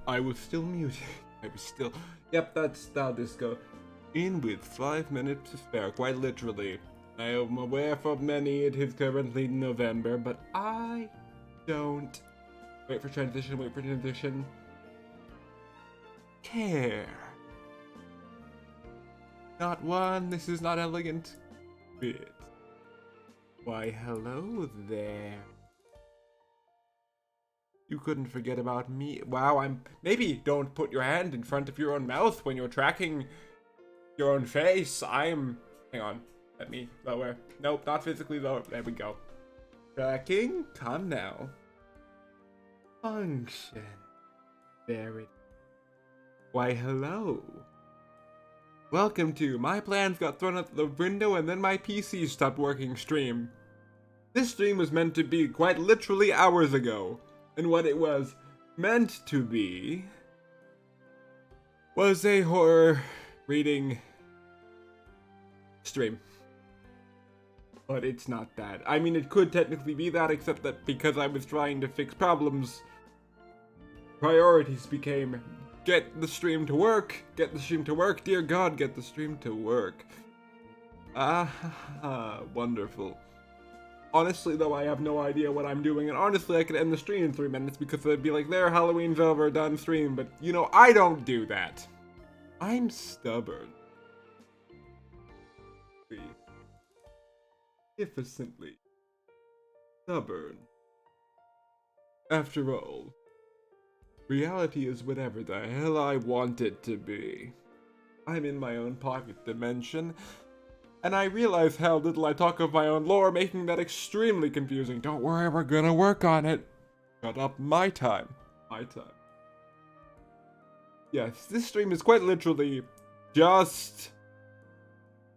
I was still muted. I was still... Yep, that's style disco. In with 5 minutes to spare, quite literally. I am aware for many it is currently November, but I don't... Wait for transition. Care. Not one, this is not elegant. Bit. Why, hello there. You couldn't forget about me. Wow, maybe don't put your hand in front of your own mouth when you're tracking your own face. Hang on. Let me lower. Nope, not physically lower. There we go. Tracking? Come now. Function. There it. Why, hello. Welcome to My Plans Got Thrown Out the Window and then my PC stopped working stream. This stream was meant to be quite literally hours ago. And what it was meant to be was a horror reading stream. But it's not that. I mean, it could technically be that, except that because I was trying to fix problems, priorities became get the stream to work, dear God, get the stream to work. Wonderful. Honestly, though, I have no idea what I'm doing, and honestly, I could end the stream in 3 minutes because they'd be like, there, Halloween's over, done stream, but, you know, I don't do that. I'm stubborn. Magnificently stubborn. After all, reality is whatever the hell I want it to be. I'm in my own pocket dimension, and I realize how little I talk of my own lore, making that extremely confusing. Don't worry, we're gonna work on it. Shut up, my time. My time. Yes, this stream is quite literally just...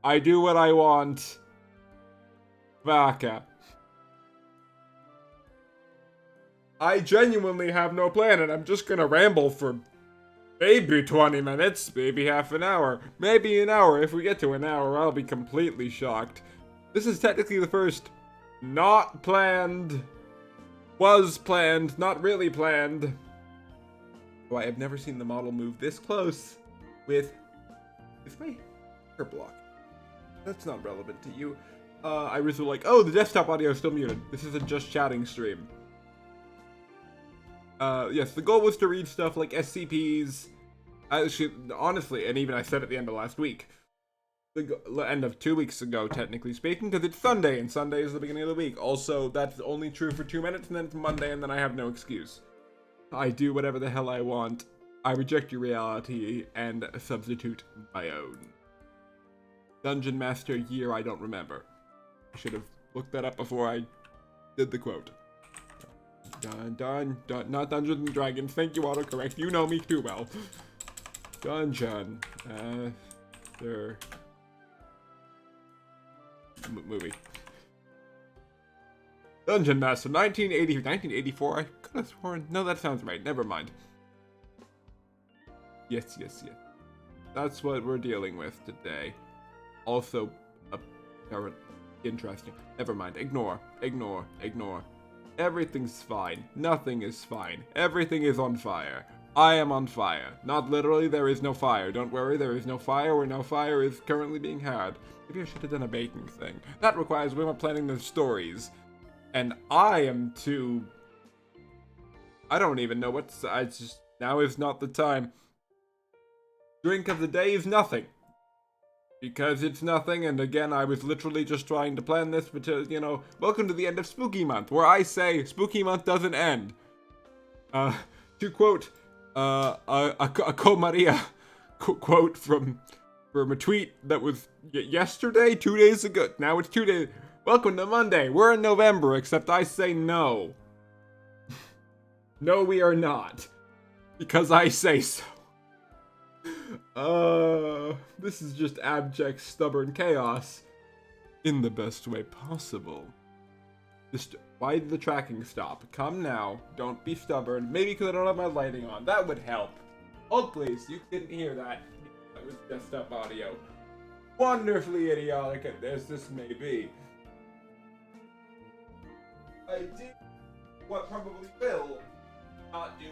I do what I want. Baka. I genuinely have no plan, and I'm just gonna ramble for maybe 20 minutes, maybe half an hour, maybe an hour. If we get to an hour, I'll be completely shocked. This is technically the first not planned, was planned, not really planned. Oh, I have never seen the model move this close with my hair block. That's not relevant to you. I was like, oh, the desktop audio is still muted. This is a just chatting stream. Yes, the goal was to read stuff like SCPs. Actually, honestly, and even I said at the end of last week. The end of 2 weeks ago, technically speaking, because it's Sunday, and Sunday is the beginning of the week. Also, that's only true for 2 minutes, and then it's Monday, and then I have no excuse. I do whatever the hell I want. I reject your reality, and substitute my own. Dungeon Master year, I don't remember. I should have looked that up before I did the quote. Dun, not Dungeons and Dragons. Thank you, autocorrect. You know me too well. Dungeon. Movie. Dungeon Master, 1984. I could have sworn. No, that sounds right. Never mind. Yes. That's what we're dealing with today. Also, interesting. Never mind. Ignore. Everything's fine. Nothing is fine. Everything is on fire. I am on fire. Not literally, there is no fire. Don't worry, there is no fire where no fire is currently being had. Maybe I should have done a baking thing. That requires way more planning than stories. And I am too... I don't even know what's... now is not the time. Drink of the day is nothing. Because it's nothing, and again, I was literally just trying to plan this, but, you know, welcome to the end of Spooky Month, where I say Spooky Month doesn't end. To quote, a Co Maria quote from a tweet that was yesterday, 2 days ago. Now it's 2 days. Welcome to Monday. We're in November, except I say no. No, we are not. Because I say so. This is just abject, stubborn chaos. In the best way possible. Just, why did the tracking stop? Come now. Don't be stubborn. Maybe because I don't have my lighting on. That would help. Oh, please. You didn't hear that. That was desktop audio. Wonderfully idiotic as this may be. I did what probably will not do.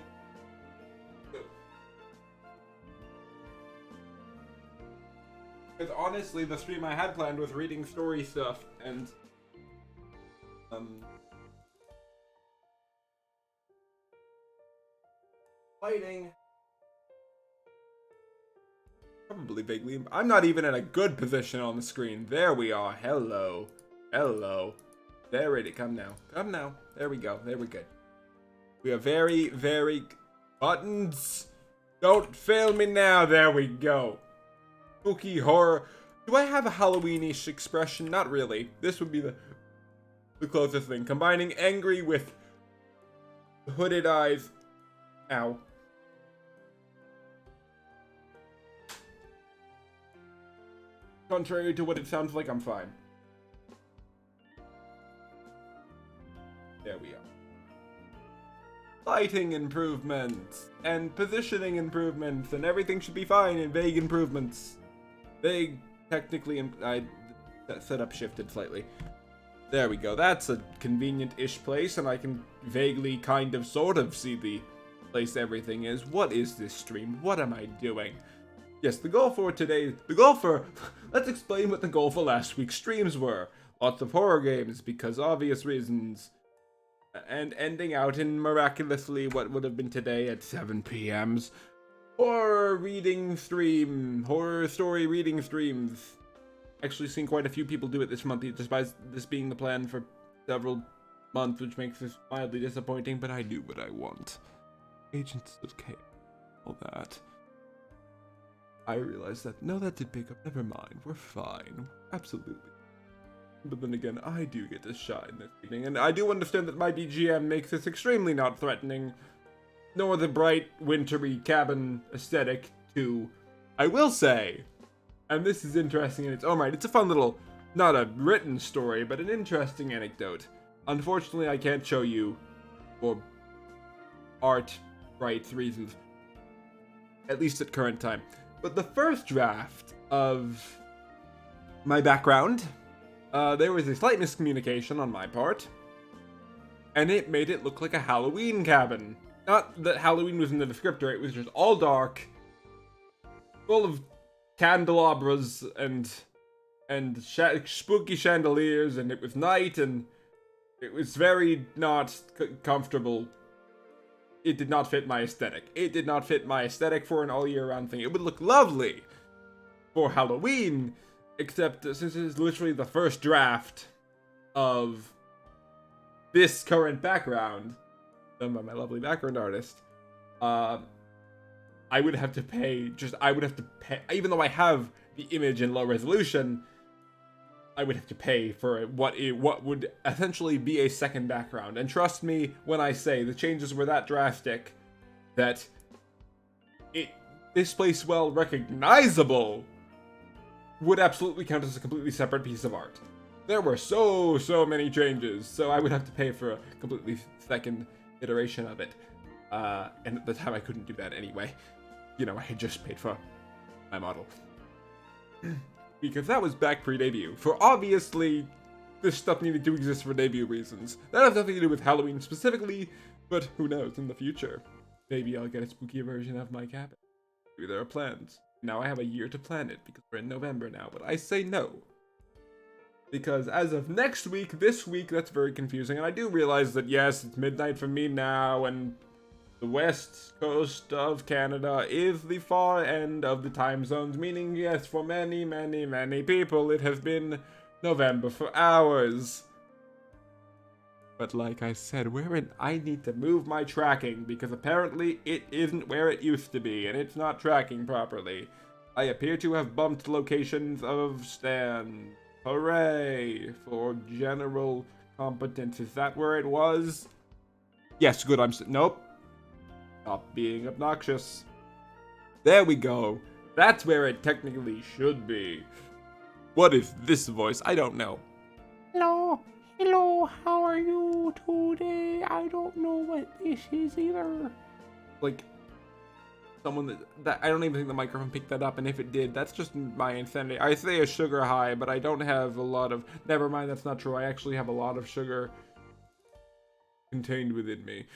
Because honestly, the stream I had planned was reading story stuff and fighting. Probably vaguely. I'm not even in a good position on the screen. There we are. Hello. Hello. There it is. Come now. Come now. There we go. There we're good. We are very, very... Buttons. Don't fail me now. There we go. Spooky horror. Do I have a Halloween-ish expression? Not really. This would be the closest thing. Combining angry with hooded eyes. Ow. Contrary to what it sounds like, I'm fine. There we are. Lighting improvements, and positioning improvements, and everything should be fine, and vague improvements. Vague, technically, that setup shifted slightly. There we go, that's a convenient-ish place, and I can vaguely, kind of, sort of see the place everything is. What is this stream? What am I doing? Yes, the goal for today, let's explain what the goal for last week's streams were. Lots of horror games, because obvious reasons. And ending out in miraculously what would have been today at 7 p.m.'s. Horror reading stream, horror story reading streams. Actually seen quite a few people do it this month, despite this being the plan for several months, which makes this mildly disappointing, but I do what I want. Agents of Chaos, all that. I realized that, no, that did pick up, never mind, we're fine, absolutely. But then again, I do get to shine this evening, and I do understand that my BGM makes this extremely not threatening, nor the bright, wintry cabin aesthetic to, I will say, and this is interesting in its own right, it's a fun little, not a written story, but an interesting anecdote. Unfortunately, I can't show you, for art rights reasons, at least at current time. But the first draft of my background, there was a slight miscommunication on my part, and it made it look like a Halloween cabin. Not that Halloween was in the descriptor, it was just all dark, full of candelabras and spooky chandeliers, and it was night, and it was very not comfortable. It did not fit my aesthetic. It did not fit my aesthetic for an all-year-round thing. It would look lovely for Halloween, except since it is literally the first draft of this current background, done by my lovely background artist, I would have to pay, even though I have the image in low resolution, I would have to pay for what would essentially be a second background. And trust me when I say the changes were that drastic that it displays well recognizable would absolutely count as a completely separate piece of art. There were so many changes, so I would have to pay for a completely second iteration of it. And at the time I couldn't do that anyway. You know, I had just paid for my model. Because that was back pre-debut. For obviously, this stuff needed to exist for debut reasons. That has nothing to do with Halloween specifically, but who knows, in the future. Maybe I'll get a spooky version of my cabin. Maybe there are plans. Now I have a year to plan it, because we're in November now, but I say no. Because as of next week, this week, that's very confusing, and I do realize that yes, it's midnight for me now, and the west coast of Canada is the far end of the time zones, meaning, yes, for many people, it has been November for hours. But like I said, I need to move my tracking, because apparently it isn't where it used to be, and it's not tracking properly. I appear to have bumped locations of stands. Hooray for general competence. Is that where it was? Yes, good, nope. Stop being obnoxious. There we go. That's where it technically should be. What is this voice? I don't know. Hello, how are you today? I don't know what this is either. Like, someone that I don't even think the microphone picked that up, and if it did, that's just my insanity. I say a sugar high, but I don't have a lot of... Never mind, that's not true. I actually have a lot of sugar contained within me.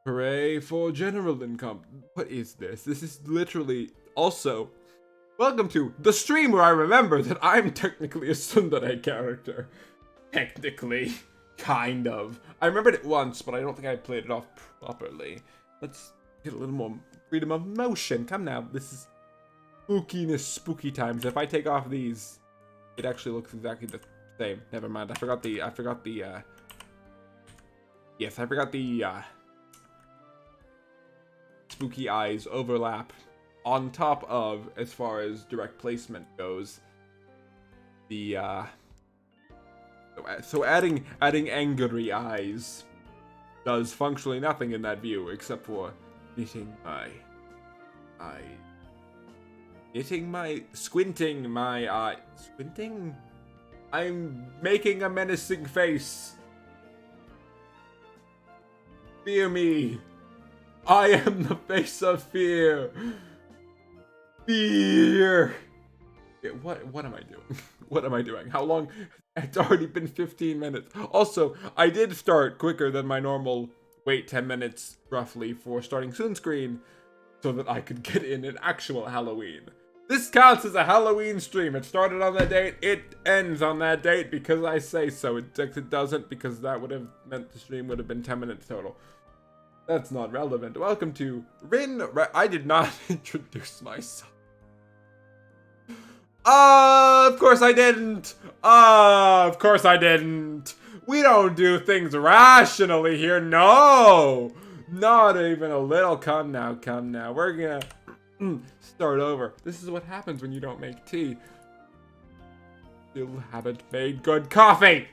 Hooray for general income. What is this? This is literally... Also, Welcome to the stream where I remember that I'm technically a tsundere character. Technically. Kind of. I remembered it once, but I don't think I played it off properly. Let's get a little more freedom of motion. Come now, this is spookiness, spooky times. If I take off these, it actually looks exactly the same. Never mind. I forgot the spooky eyes overlap on top of, as far as direct placement goes, the so adding angry eyes does functionally nothing in that view except for squinting my eye. Squinting? I'm making a menacing face. Fear me. I am the face of fear. Fear. What am I doing? What am I doing? How long? It's already been 15 minutes. Also, I did start quicker than my normal wait 10 minutes roughly for starting soon screen so that I could get in an actual Halloween. This counts as a Halloween stream. It started on that date. It ends on that date because I say so. It doesn't, because that would have meant the stream would have been 10 minutes total. That's not relevant. Welcome to Rin. I did not introduce myself. Of course I didn't. Of course I didn't. We don't do things rationally here. No. Not even a little. Come now, come now. We're gonna start over. This is what happens when you don't make tea. Still haven't made good coffee.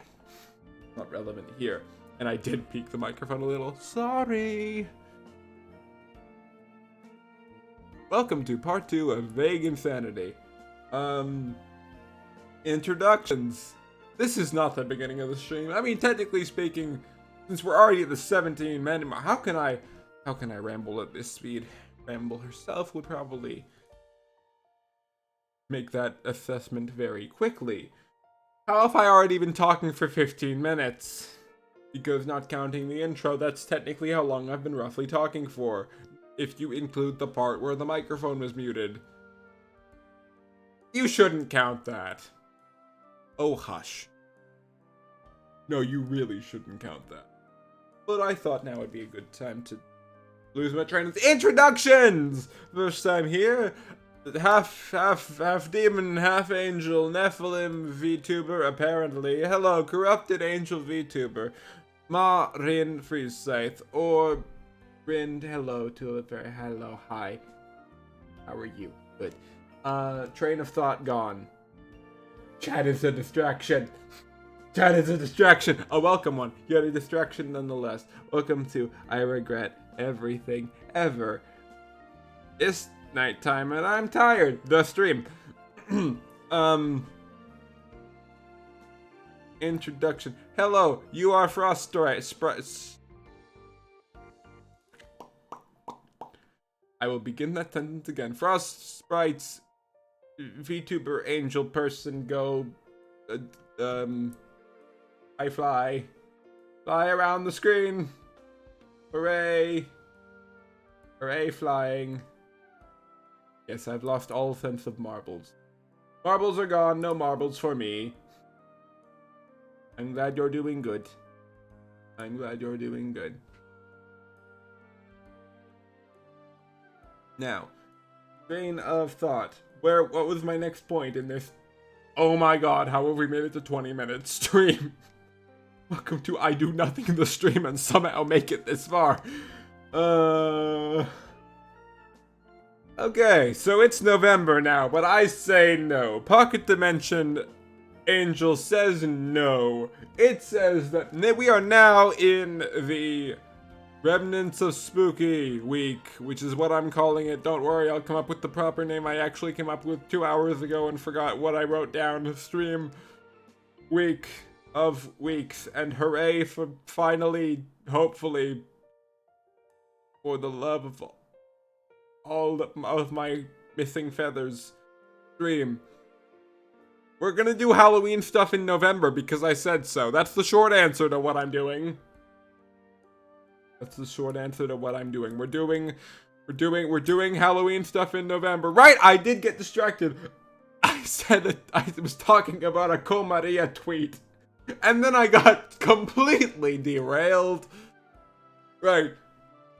Not relevant here. And I did peek the microphone a little. Sorry. Welcome to part 2 of Vague Insanity. Introductions. This is not the beginning of the stream. I mean, technically speaking, since we're already at the 17-minute mark, how can I ramble at this speed? Ramble herself would probably make that assessment very quickly. How if I already been talking for 15 minutes? Because not counting the intro, that's technically how long I've been roughly talking for, if you include the part where the microphone was muted. You shouldn't count that. Oh, hush. No, you really shouldn't count that. But I thought now would be a good time to lose my train of introductions! First time here, half demon, half angel, Nephilim VTuber, apparently. Hello, corrupted angel VTuber. Ma Rin Freesaith, or Rin, hello, Tulipper, hello, hi. How are you? Good. Train of thought gone. Chat is a distraction. Chat is a distraction. A welcome one, yet a distraction nonetheless. Welcome to I Regret Everything Ever. It's nighttime and I'm tired. The stream. Introduction. Hello, you are Frost Sprites. I will begin that sentence again. Frost Sprites, VTuber, angel person, go. I fly. Fly around the screen. Hooray. Hooray, flying. Yes, I've lost all sense of marbles. Marbles are gone, no marbles for me. I'm glad you're doing good. I'm glad you're doing good. Now, train of thought. What was my next point in this? Oh my god, how have we made it to 20-minute stream? Welcome to I do nothing in the stream and somehow make it this far. Okay, so it's November now, but I say no. Pocket Dimension Angel says no. It says that we are now in the Remnants of Spooky Week, which is what I'm calling it. Don't worry, I'll come up with the proper name I actually came up with 2 hours ago and forgot what I wrote down. Stream Week of Weeks, and hooray for finally, hopefully, for the love of all of my missing feathers, stream. We're gonna do Halloween stuff in November because I said so. That's the short answer to what I'm doing. That's the short answer to what I'm doing. We're doing We're doing Halloween stuff in November. Right, I did get distracted. I said that I was talking about a Co Maria tweet. And then I got completely derailed. Right.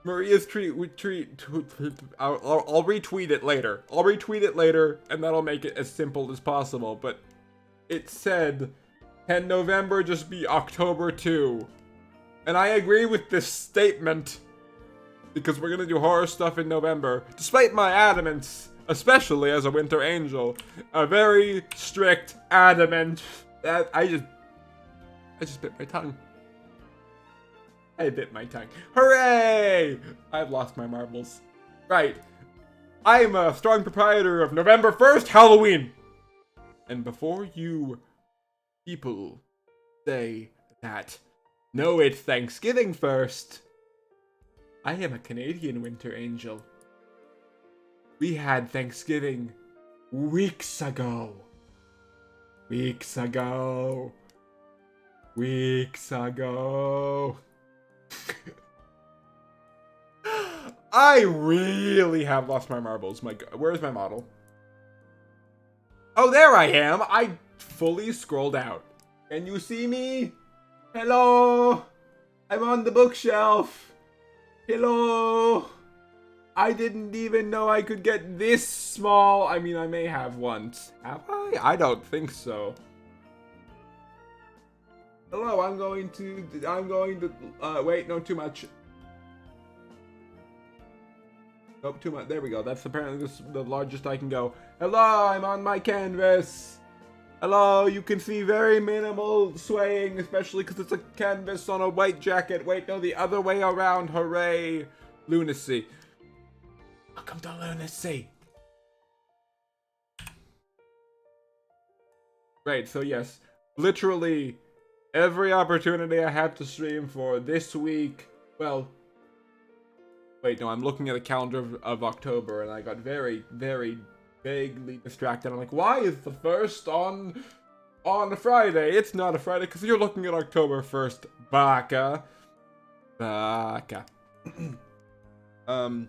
Maria's I'll retweet it later. I'll retweet it later, and that'll make it as simple as possible. But it said, can November just be October 2? And I agree with this statement, because we're gonna do horror stuff in November. Despite my adamance, especially as a winter angel, a very strict adamant. I just bit my tongue. I bit my tongue. Hooray! I've lost my marbles. Right. I'm a strong proprietor of November 1st, Halloween. And before you people say that, no, it's Thanksgiving first, I am a Canadian winter angel. We had Thanksgiving weeks ago. Weeks ago. Weeks ago. I really have lost my marbles. My God, where's my model? Oh, there I am. I fully scrolled out. Can you see me? Hello. I'm on the bookshelf. Hello. I didn't even know I could get this small. I mean, I may have once. Have I? I don't think so. Hello, I'm going to, wait, no, too much. Nope, too much. There we go. That's apparently the largest I can go. Hello, I'm on my canvas. Hello, you can see very minimal swaying, especially because it's a canvas on a white jacket. Wait, no, the other way around. Hooray. Lunacy. Welcome to Lunacy. Right, so yes, literally every opportunity I had to stream for this week, well, wait, no, I'm looking at the calendar of October, and I got very, very vaguely distracted. I'm like, why is the 1st on a Friday? It's not a Friday, because you're looking at October 1st, Baka. Baka. I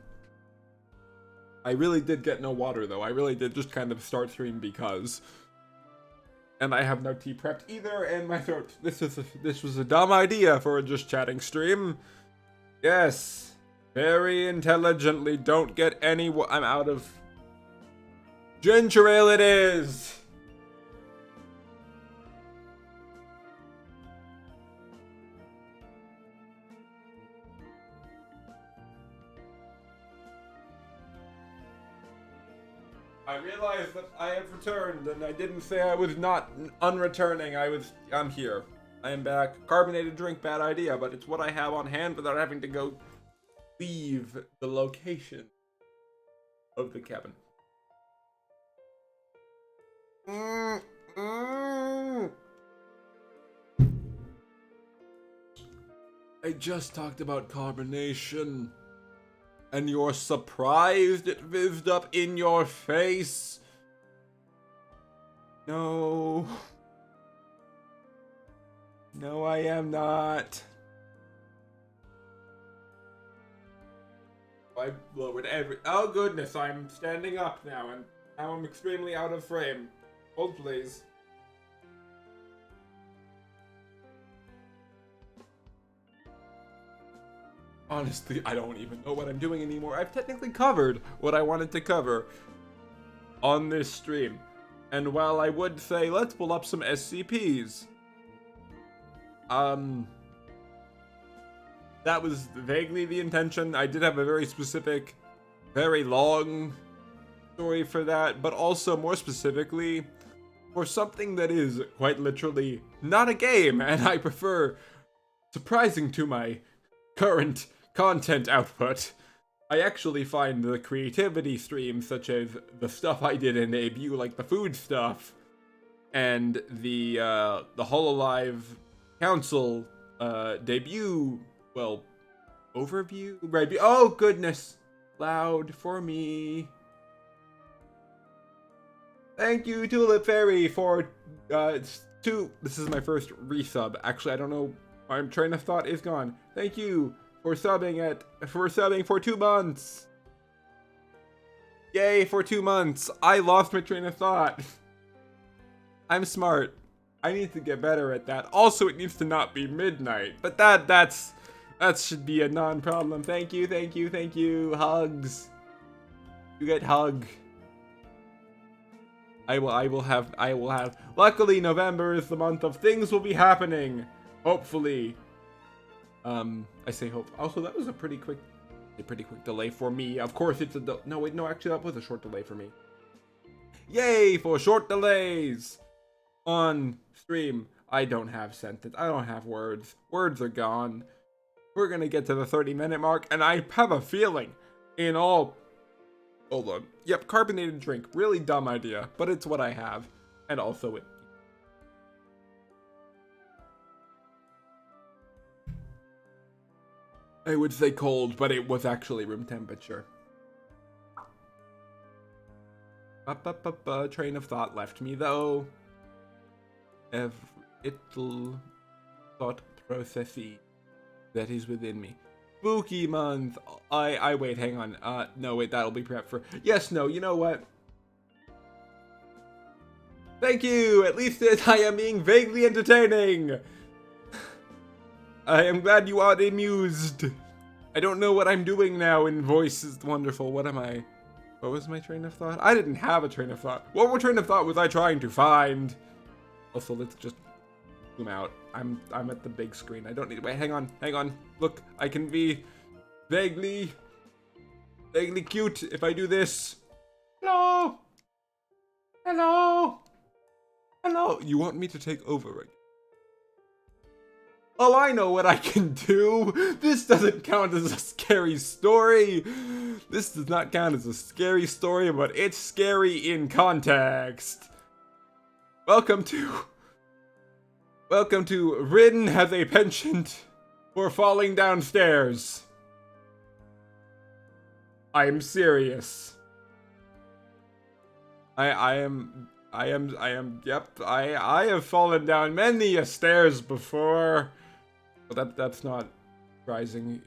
really did get no water, though. I really did just kind of start stream because... And I have no tea prepped either, and my throat. This was a dumb idea for a just chatting stream. Yes. Very intelligently, don't get any I'm out of... Ginger ale it is! I realized that I have returned, and I didn't say I was not unreturning. I'm here. I am back. Carbonated drink, bad idea, but it's what I have on hand without having to go leave the location of the cabin. I just talked about carbonation. And you're surprised it fizzed up in your face? No. No, I am not. I lowered oh goodness, I'm standing up now, and now I'm extremely out of frame. Hold please. Honestly, I don't even know what I'm doing anymore. I've technically covered what I wanted to cover on this stream. And while I would say, let's pull up some SCPs. That was vaguely the intention. I did have a very specific, very long story for that. But also, more specifically, for something that is quite literally not a game. And I prefer, surprising to my current content output, I actually find the creativity streams, such as the stuff I did in debut, like the food stuff, and the Hololive Council debut, well, overview? Right? Oh goodness! Loud for me. Thank you, Tulip Fairy, for this is my first resub. Actually, I don't know. My train of thought is gone. Thank you for subbing for 2 months. Yay, for 2 months. I lost my train of thought. I'm smart. I need to get better at that. Also, it needs to not be midnight. But that should be a non-problem. Thank you, thank you, thank you. Hugs. You get hug. I will have. Luckily, November is the month of things will be happening. Hopefully. I say hope. Also, that was a pretty quick delay for me. Of course, it's a no. Wait, no. Actually, that was a short delay for me. Yay for short delays on stream. I don't have sentence. I don't have words. Words are gone. We're gonna get to the 30-minute mark, and I have a feeling in all. Hold on. Yep, carbonated drink. Really dumb idea, but it's what I have. And also it. I would say cold, but it was actually room temperature. Train of thought left me though. It'll thought processy that is within me. Spooky month. I wait, hang on. No, wait, that'll be prep for. Yes, no, you know what? Thank you! At least I am being vaguely entertaining! I am glad you are amused. I don't know what I'm doing now in voice is wonderful. What am I? What was my train of thought? I didn't have a train of thought. What train of thought was I trying to find? Also, let's just zoom out. I'm at the big screen. I don't need. Wait, hang on. Look, I can be vaguely cute if I do this. Hello. You want me to take over again? Oh, I know what I can do. This doesn't count as a scary story. This does not count as a scary story, but it's scary in context. Welcome to Rin has a penchant for falling downstairs. I am serious. I am, yep, I have fallen down many a stairs before. Well, that's not surprising,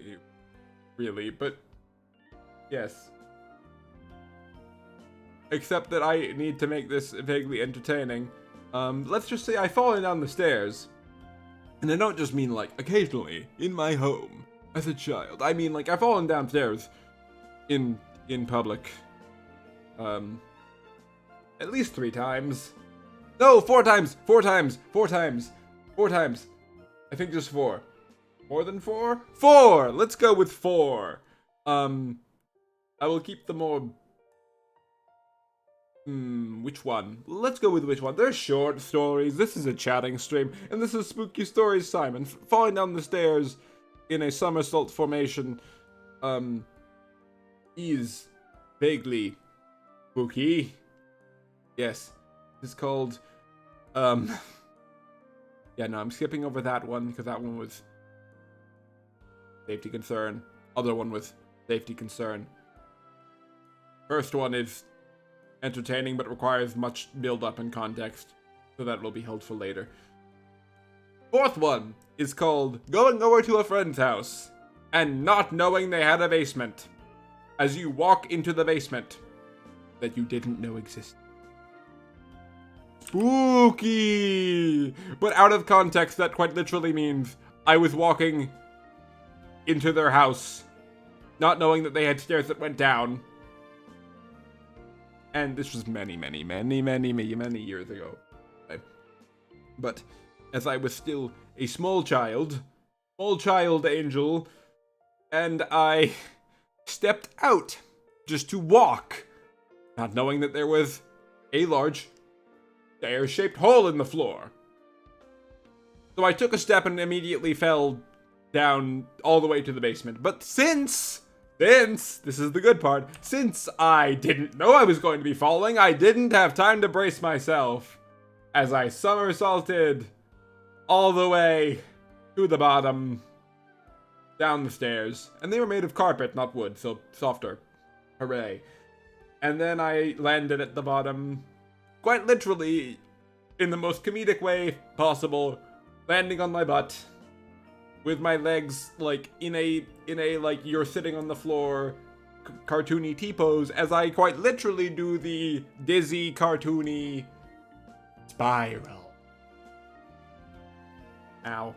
really, but yes. Except that I need to make this vaguely entertaining. Let's just say I've fallen down the stairs. And I don't just mean, like, occasionally, in my home, as a child. I mean, like, I've fallen downstairs in public. At least 3 times. No, 4 times! 4 times! 4 times! 4 times! I think just 4. More than 4? 4! Let's go with 4. I will keep the more... which one? Let's go with which one? They're short stories. This is a chatting stream. And this is Spooky Stories Simon. Falling down the stairs in a somersault formation, is vaguely spooky. Yes. It's called, yeah, no, I'm skipping over that one because that one was safety concern. Other one was safety concern. First one is entertaining but requires much build-up and context, so that will be held for later. Fourth one is called Going Over to a Friend's House and Not Knowing They Had a Basement, as you walk into the basement that you didn't know existed. Spooky! But out of context, that quite literally means I was walking into their house, not knowing that they had stairs that went down. And this was many years ago. But as I was still a small child angel, and I stepped out just to walk, not knowing that there was a large stair-shaped hole in the floor. So I took a step and immediately fell down all the way to the basement. But since, this is the good part, since I didn't know I was going to be falling, I didn't have time to brace myself as I somersaulted all the way to the bottom, down the stairs. And they were made of carpet, not wood, so softer. Hooray. And then I landed at the bottom, quite literally, in the most comedic way possible, landing on my butt, with my legs, like, in a, like, you're sitting on the floor, cartoony T-pose as I quite literally do the dizzy cartoony spiral. Ow.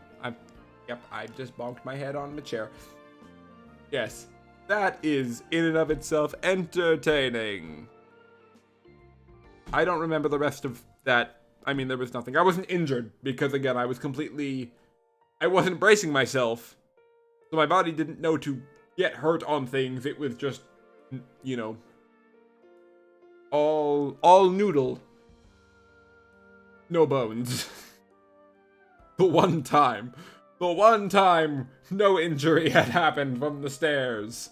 I just bonked my head on the chair. Yes, that is in and of itself entertaining. I don't remember the rest of that. I mean, there was nothing. I wasn't injured because, again, I wasn't bracing myself. So my body didn't know to get hurt on things. It was just, you know, all noodle. No bones. The one time, no injury had happened from the stairs.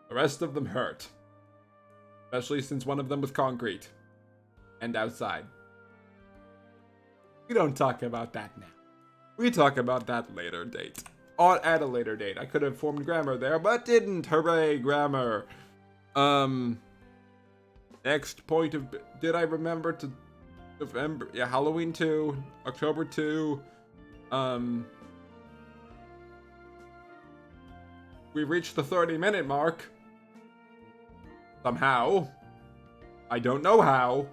The rest of them hurt. Especially since one of them was concrete. And outside. We don't talk about that now. We talk about that later date. At a later date. I could have formed grammar there, but didn't. Hooray, grammar. Next point of... Did I remember to... November... Yeah, Halloween 2. October 2. We reached the 30-minute mark. Somehow. I don't know how.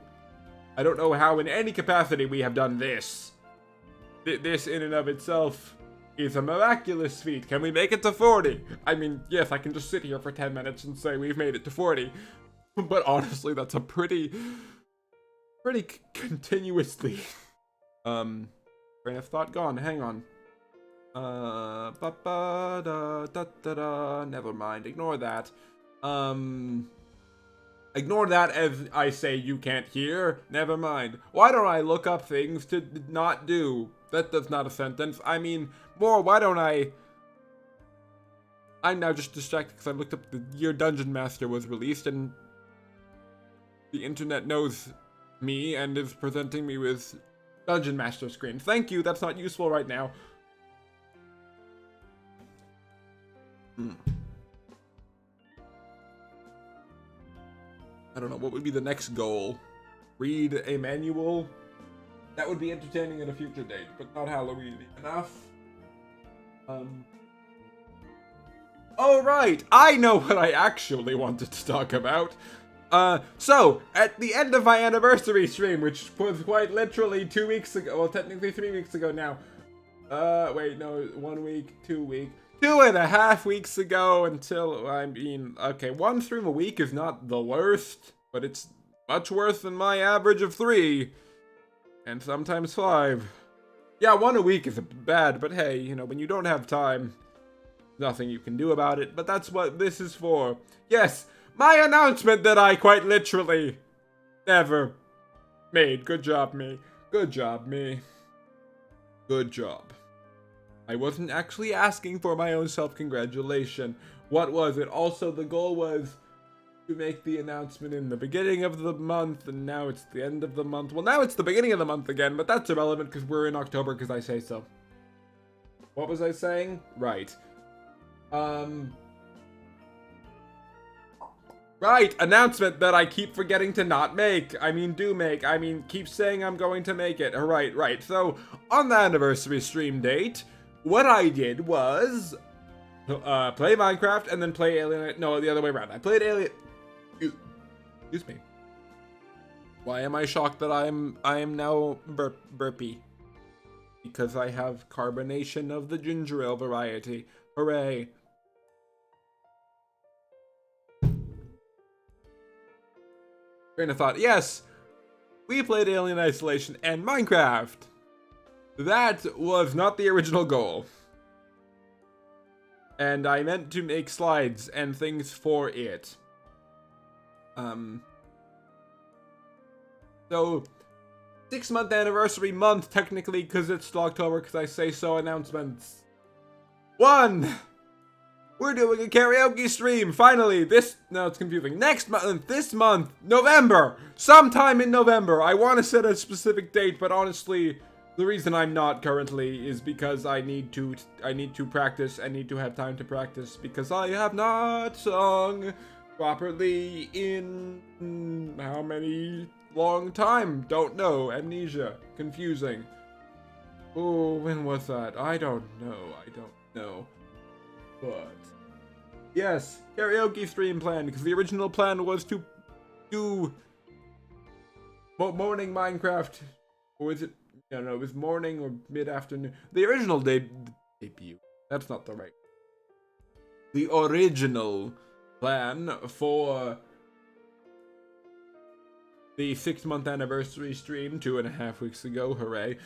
I don't know how in any capacity we have done this. This in and of itself is a miraculous feat. Can we make it to 40? I mean, yes, I can just sit here for 10 minutes and say we've made it to 40. But honestly, that's a pretty continuously... Train of thought gone. Hang on. Never mind. Ignore that. Ignore that as I say you can't hear. Never mind. Why don't I look up things to not do? That's not a sentence. I mean, more, why don't I... I'm now just distracted because I looked up the year Dungeon Master was released and the internet knows me and is presenting me with Dungeon Master screen. Thank you, that's not useful right now. I don't know, what would be the next goal? Read a manual? That would be entertaining at a future date, but not Halloween enough. Oh right, I know what I actually wanted to talk about. So, at the end of my anniversary stream, which was quite literally 2 weeks ago, well, technically 3 weeks ago now. Wait, no, 1 week, 2 weeks, 2.5 weeks ago until, I mean, okay, 1 stream a week is not the worst, but it's much worse than my average of 3, and sometimes 5. Yeah, 1 a week is bad, but hey, you know, when you don't have time, nothing you can do about it, but that's what this is for. Yes! My announcement that I quite literally never made. Good job, me. Good job, me. Good job. I wasn't actually asking for my own self-congratulation. What was it? Also, the goal was to make the announcement in the beginning of the month, and now it's the end of the month. Well, now it's the beginning of the month again, but that's irrelevant because we're in October because I say so. What was I saying? Right. Right, announcement that I keep forgetting to not make. I mean, do make. I mean, keep saying I'm going to make it. Right. So, on the anniversary stream date, what I did was play Minecraft and then play Alien. No, the other way around. I played Alien. Excuse me. Why am I shocked that I am now burpy? Because I have carbonation of the ginger ale variety. Hooray. Train of thought. Yes, we played Alien Isolation and Minecraft. That was not the original goal. And I meant to make slides and things for it. So, 6-month anniversary month, technically, because it's still October, because I say so. Announcements. 1! We're doing a karaoke stream, finally! No, it's confusing. Next month, this month, November! Sometime in November! I want to set a specific date, but honestly, the reason I'm not currently is because I need to practice, I need to have time to practice, because I have not sung properly in how many long time? Don't know. Amnesia. Confusing. Oh, when was that? I don't know. But Yes, karaoke stream plan, because the original plan was to do morning Minecraft, or was it? No, it was morning or mid-afternoon. The original debut. That's not the right. The original plan for the 6-month anniversary stream 2.5 weeks ago, hooray,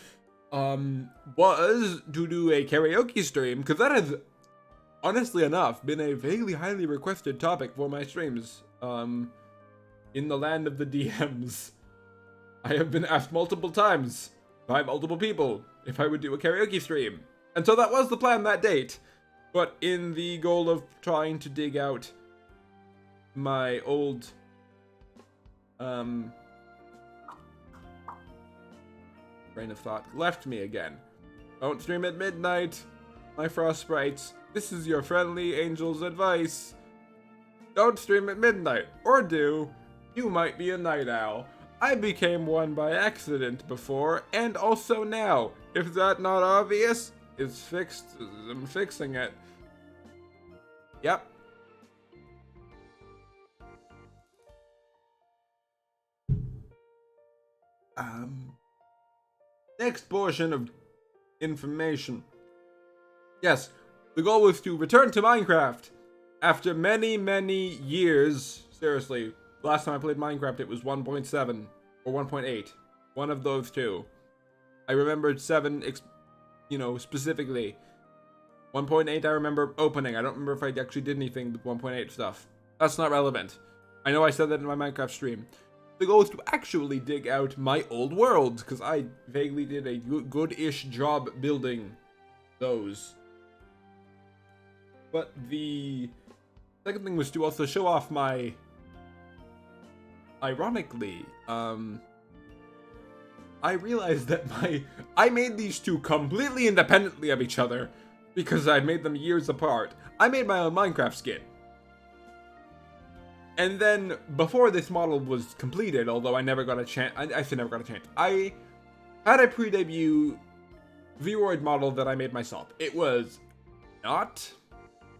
was to do a karaoke stream, because that has, honestly enough, been a vaguely highly requested topic for my streams, in the land of the DMs. I have been asked multiple times by multiple people if I would do a karaoke stream. And so that was the plan that date. But in the goal of trying to dig out my old, train of thought left me again. Don't stream at midnight, my frost sprites. This is your friendly angel's advice. Don't stream at midnight, or do. You might be a night owl. I became one by accident before, and also now. If that not obvious, it's fixed. I'm fixing it. Yep. Next portion of information. Yes, the goal was to return to Minecraft. After many, many years, seriously, last time I played Minecraft it was 1.7 or 1.8. One of those two. I remembered 7, specifically. 1.8 I remember opening. I don't remember if I actually did anything with 1.8 stuff. That's not relevant. I know I said that in my Minecraft stream. The goal is to actually dig out my old worlds, because I vaguely did a good-ish job building those. But the second thing was to also show off my... Ironically, I realized that I made these two completely independently of each other, because I made them years apart. I made my own Minecraft skin. And then, before this model was completed, although I never got a chance, I say never got a chance, I had a pre-debut Vroid model that I made myself. It was not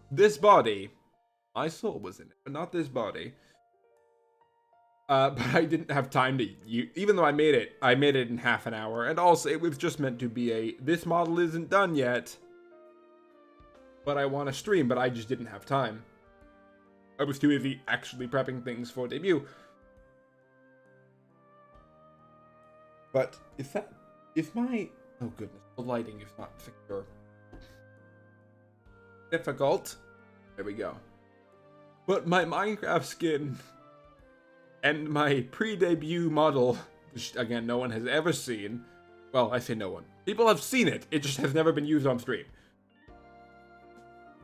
this body. My soul was in it, but not this body. But I didn't have time to even though I made it in half an hour, and also it was just meant to be this model isn't done yet, but I want to stream, but I just didn't have time. I was too busy actually prepping things for debut. But if my, oh goodness, the lighting is not secure. Difficult. There we go. But my Minecraft skin and my pre-debut model, which again no one has ever seen. Well, I say no one. People have seen it. It just has never been used on stream.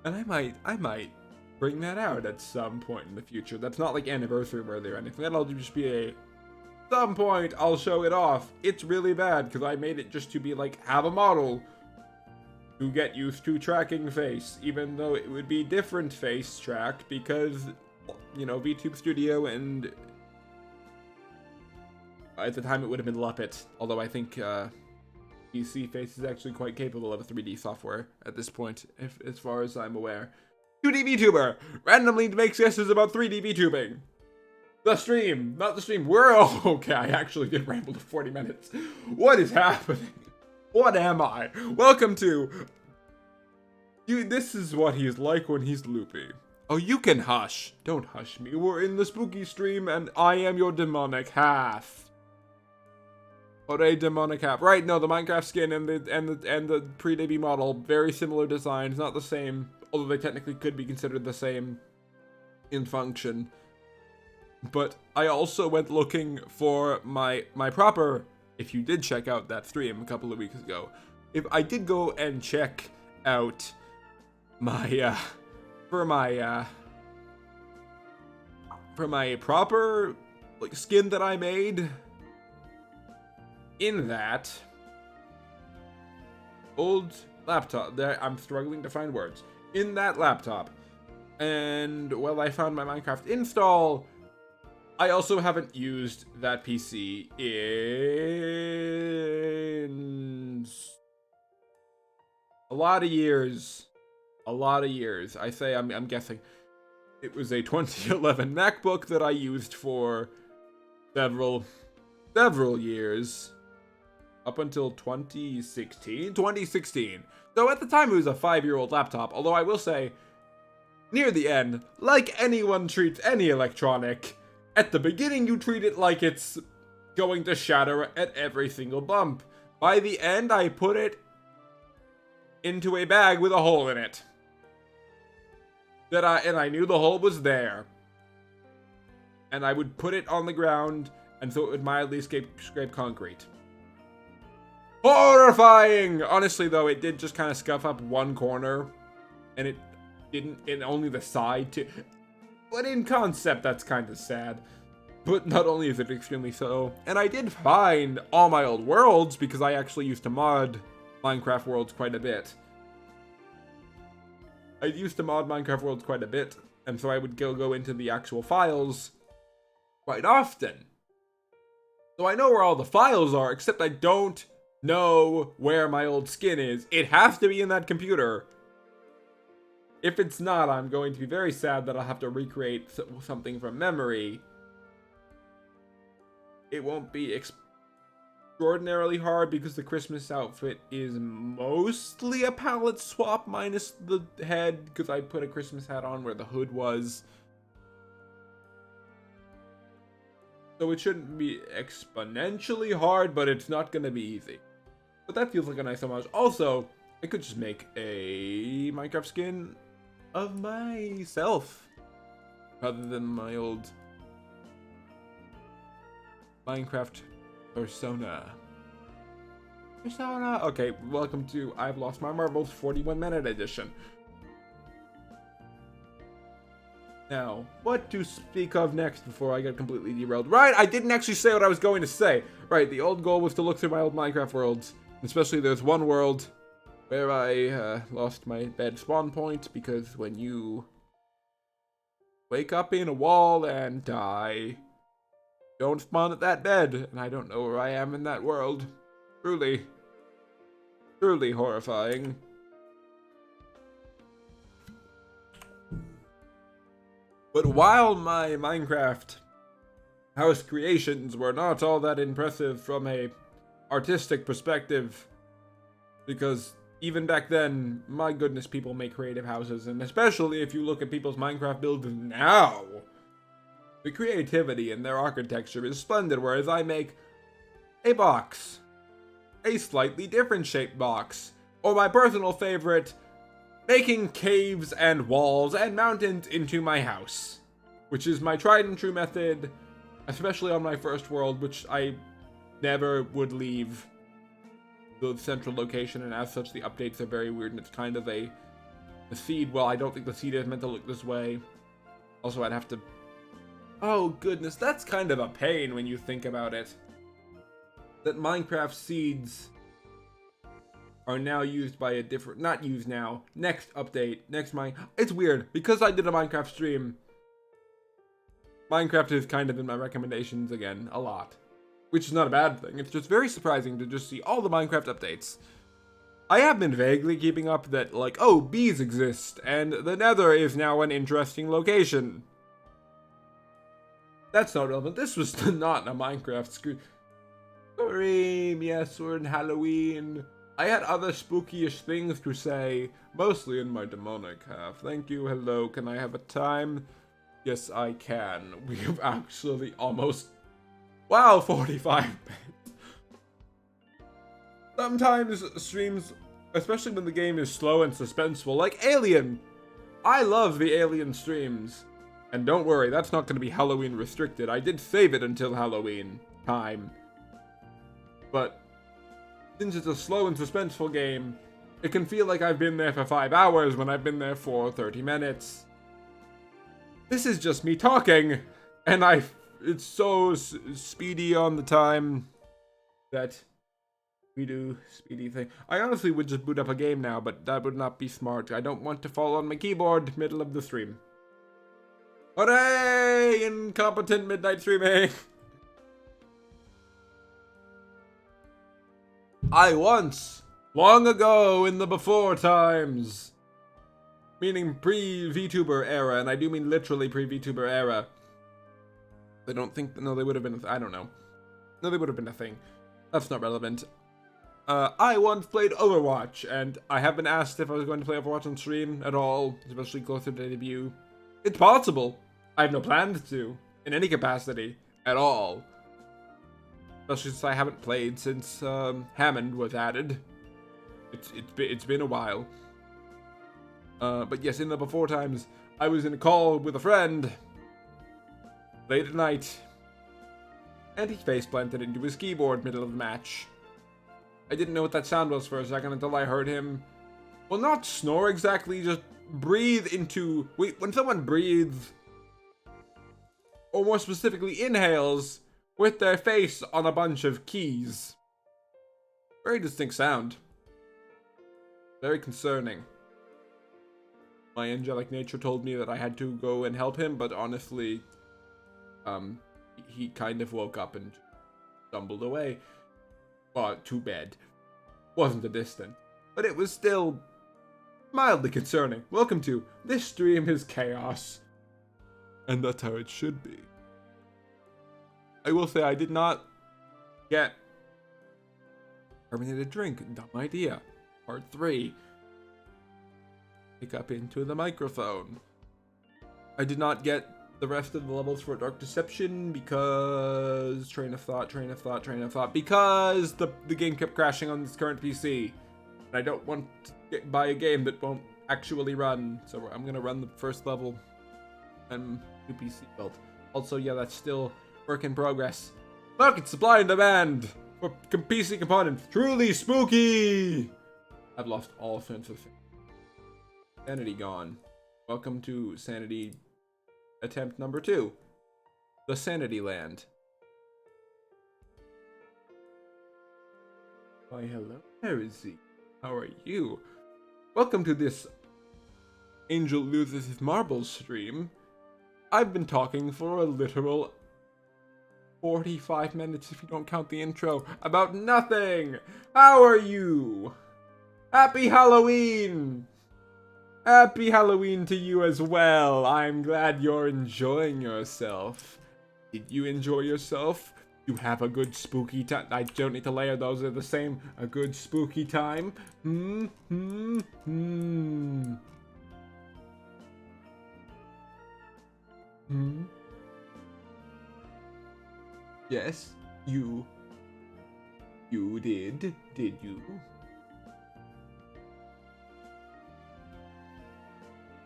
And I might bring that out at some point in the future. That's not like anniversary worthy or anything. That'll just be some point I'll show it off. It's really bad because I made it just to be like, have a model to get used to tracking face, even though it would be different face tracked because, VTube Studio and at the time it would have been Luppet, although I think PC Face is actually quite capable of a 3D software at this point, as far as I'm aware. 2D VTuber randomly makes guesses about 3D VTubing. The stream, not the stream. Okay, I actually did ramble to 40 minutes. What is happening? What am I? Welcome to... This is what he's like when he's loopy. Oh, you can hush. Don't hush me. We're in the spooky stream and I am your demonic half. Or a demonic half. Right, no, the Minecraft skin and the pre-debut model, very similar designs, not the same, although they technically could be considered the same in function. But I also went looking for my proper, if you did check out that stream a couple of weeks ago, if I did go and check out my, for my proper, like, skin that I made, in that old laptop, there, I'm struggling to find words, in that laptop, and, well, I found my Minecraft install. I also haven't used that PC in a lot of years. I say I'm guessing It was a 2011 MacBook that I used for several years. Up until 2016? 2016. So at the time it was a 5-year-old laptop, although I will say, near the end, like anyone treats any electronic, at the beginning you treat it like it's going to shatter at every single bump. By the end, I put it into a bag with a hole in it. And I knew the hole was there. And I would put it on the ground, and so it would mildly scrape concrete. Horrifying! Honestly, though, it did just kind of scuff up one corner, and it didn't in only the side too. But in concept, that's kind of sad. But not only is it extremely so, and I did find all my old worlds because I actually used to mod Minecraft worlds quite a bit. I used to mod Minecraft worlds quite a bit, and so I would go into the actual files quite often. So I know where all the files are, except I don't know where my old skin is. It has to be in that computer. If it's not, I'm going to be very sad that I'll have to recreate something from memory. It won't be extraordinarily hard because the Christmas outfit is mostly a palette swap minus the head, because I put a Christmas hat on where the hood was. So it shouldn't be exponentially hard, but it's not going to be easy. But that feels like a nice homage. Also, I could just make a Minecraft skin of myself rather than my old Minecraft persona. Okay, welcome to I've Lost My Marbles 41-minute edition. Now, what to speak of next before I get completely derailed? Right, I didn't actually say what I was going to say. Right, the old goal was to look through my old Minecraft worlds. Especially there's one world where I lost my bed spawn point because when you wake up in a wall and die, don't spawn at that bed, and I don't know where I am in that world. Truly horrifying. But while my Minecraft house creations were not all that impressive from a artistic perspective, because even back then, my goodness, people make creative houses, and especially if you look at people's Minecraft builds now, the creativity in their architecture is splendid, whereas I make a box, a slightly different shaped box, or my personal favorite, making caves and walls and mountains into my house, which is my tried and true method, especially on my first world, which I never would leave the central location, and as such the updates are very weird, and it's kind of a seed. Well, I don't think the seed is meant to look this way. Also, I'd have to... Oh goodness, that's kind of a pain when you think about it. That Minecraft seeds are now used by a different... Not used now. Next update. It's weird. Because I did a Minecraft stream, Minecraft is kind of in my recommendations again, a lot. Which is not a bad thing. It's just very surprising to just see all the Minecraft updates. I have been vaguely keeping up that, like, oh, bees exist, and the Nether is now an interesting location. That's not relevant. This was not a Minecraft stream. Yes, we're in Halloween. I had other spooky-ish things to say, mostly in my demonic half. Thank you, hello, can I have a time? Yes, I can. We've actually almost... Wow, 45 minutes. Sometimes streams, especially when the game is slow and suspenseful, like Alien. I love the Alien streams. And don't worry, that's not going to be Halloween restricted. I did save it until Halloween time. But since it's a slow and suspenseful game, it can feel like I've been there for 5 hours when I've been there for 30 minutes. This is just me talking, and it's so speedy on the time that we do speedy thing. I honestly would just boot up a game now, but that would not be smart. I don't want to fall on my keyboard middle of the stream. Hooray! Incompetent midnight streaming! I once, long ago in the before times, Meaning pre-VTuber era, and I do mean literally pre-VTuber era. I don't think, no, they would have been, I don't know. No, they would have been a thing. That's not relevant. I once played Overwatch, and I have been asked if I was going to play Overwatch on stream at all, especially closer to debut. It's possible. I have no plans to, in any capacity, at all. Especially since I haven't played since Hammond was added. It's been a while. But yes, in the before times, I was in a call with a friend late at night, and he face planted into his keyboard middle of the match. I didn't know what that sound was for a second until I heard him, well, not snore exactly, just breathe into, when someone breathes, or more specifically inhales, with their face on a bunch of keys. Very distinct sound. Very concerning. My angelic nature told me that I had to go and help him, but honestly, he kind of woke up and stumbled away. Too bad. Wasn't a distant, but it was still mildly concerning. Welcome to This Stream is Chaos. And that's how it should be. I will say I did not get carbonated drink. Dumb idea. Part 3. Pick up into the microphone. I did not get the rest of the levels for Dark Deception because train of thought, because the game kept crashing on this current PC. And I don't want to buy a game that won't actually run, so I'm gonna run the first level and new PC build. Also, yeah, that's still work in progress. Look, it's supply and demand for PC components. Truly spooky! I've lost all sense of sanity gone. Welcome to Sanity attempt number 2. The Sanity Land. Why, hello, Heresy. How are you? Welcome to this Angel Loses His Marbles stream. I've been talking for a literal 45 minutes, if you don't count the intro, about nothing! How are you? Happy Halloween! Happy Halloween to you as well. I'm glad you're enjoying yourself. Did you enjoy yourself? You have a good spooky time. I don't need to layer those, they're the same. A good spooky time? Yes, you did you?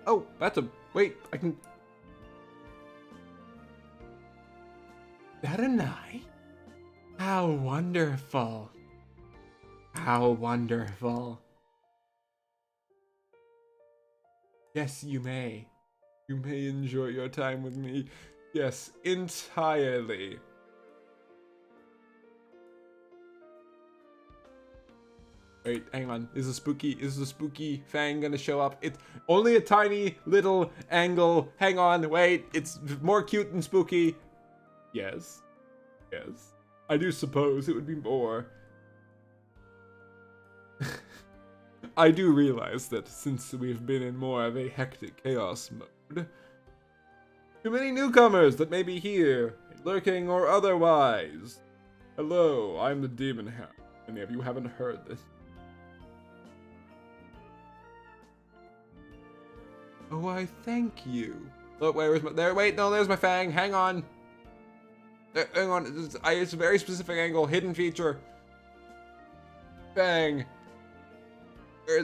Oh, that's a, wait, I can, that an eye? How wonderful. How wonderful. Yes, you may. You may enjoy your time with me. Yes, entirely. Wait, hang on. Is the spooky Fang gonna show up? It's only a tiny little angle. Hang on, wait. It's more cute than spooky. Yes. Yes. I do suppose it would be more. I do realize that since we've been in more of a hectic chaos mode, too many newcomers that may be here, lurking or otherwise. Hello, I'm the Demon Hound. Many of you haven't heard this. Oh, why, thank you. Look, where is my, there, wait, no, there's my Fang, hang on. There, hang on, it's a very specific angle, hidden feature. Fang.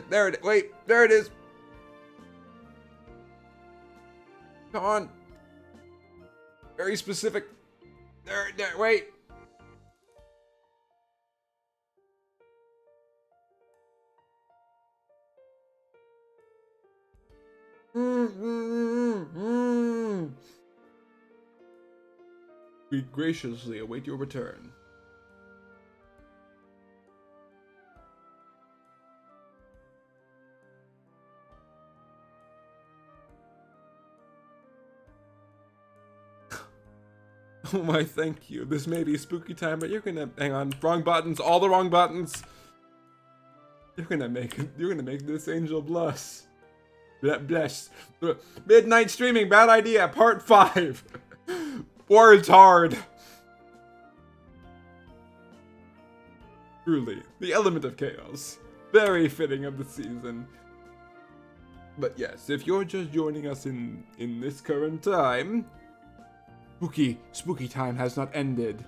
There it, wait, there it is. Come on. Very specific. There, wait. We graciously await your return. Oh my, thank you. This may be spooky time, but you're gonna, hang on, wrong buttons, all the wrong buttons. You're gonna make this angel blush. Bless. Midnight streaming, bad idea, part 5. Words hard. Truly, the element of chaos. Very fitting of the season. But yes, if you're just joining us in this current time, spooky time has not ended.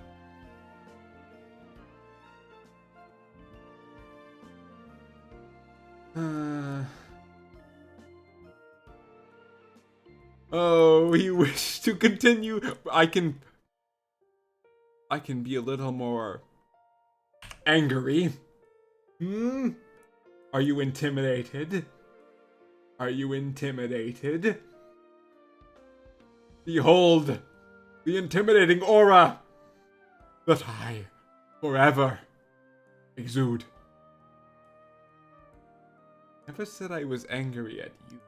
Oh, we wish to continue. I can be a little more angry. Are you intimidated? Are you intimidated? Behold the intimidating aura that I forever exude. Never said I was angry at you.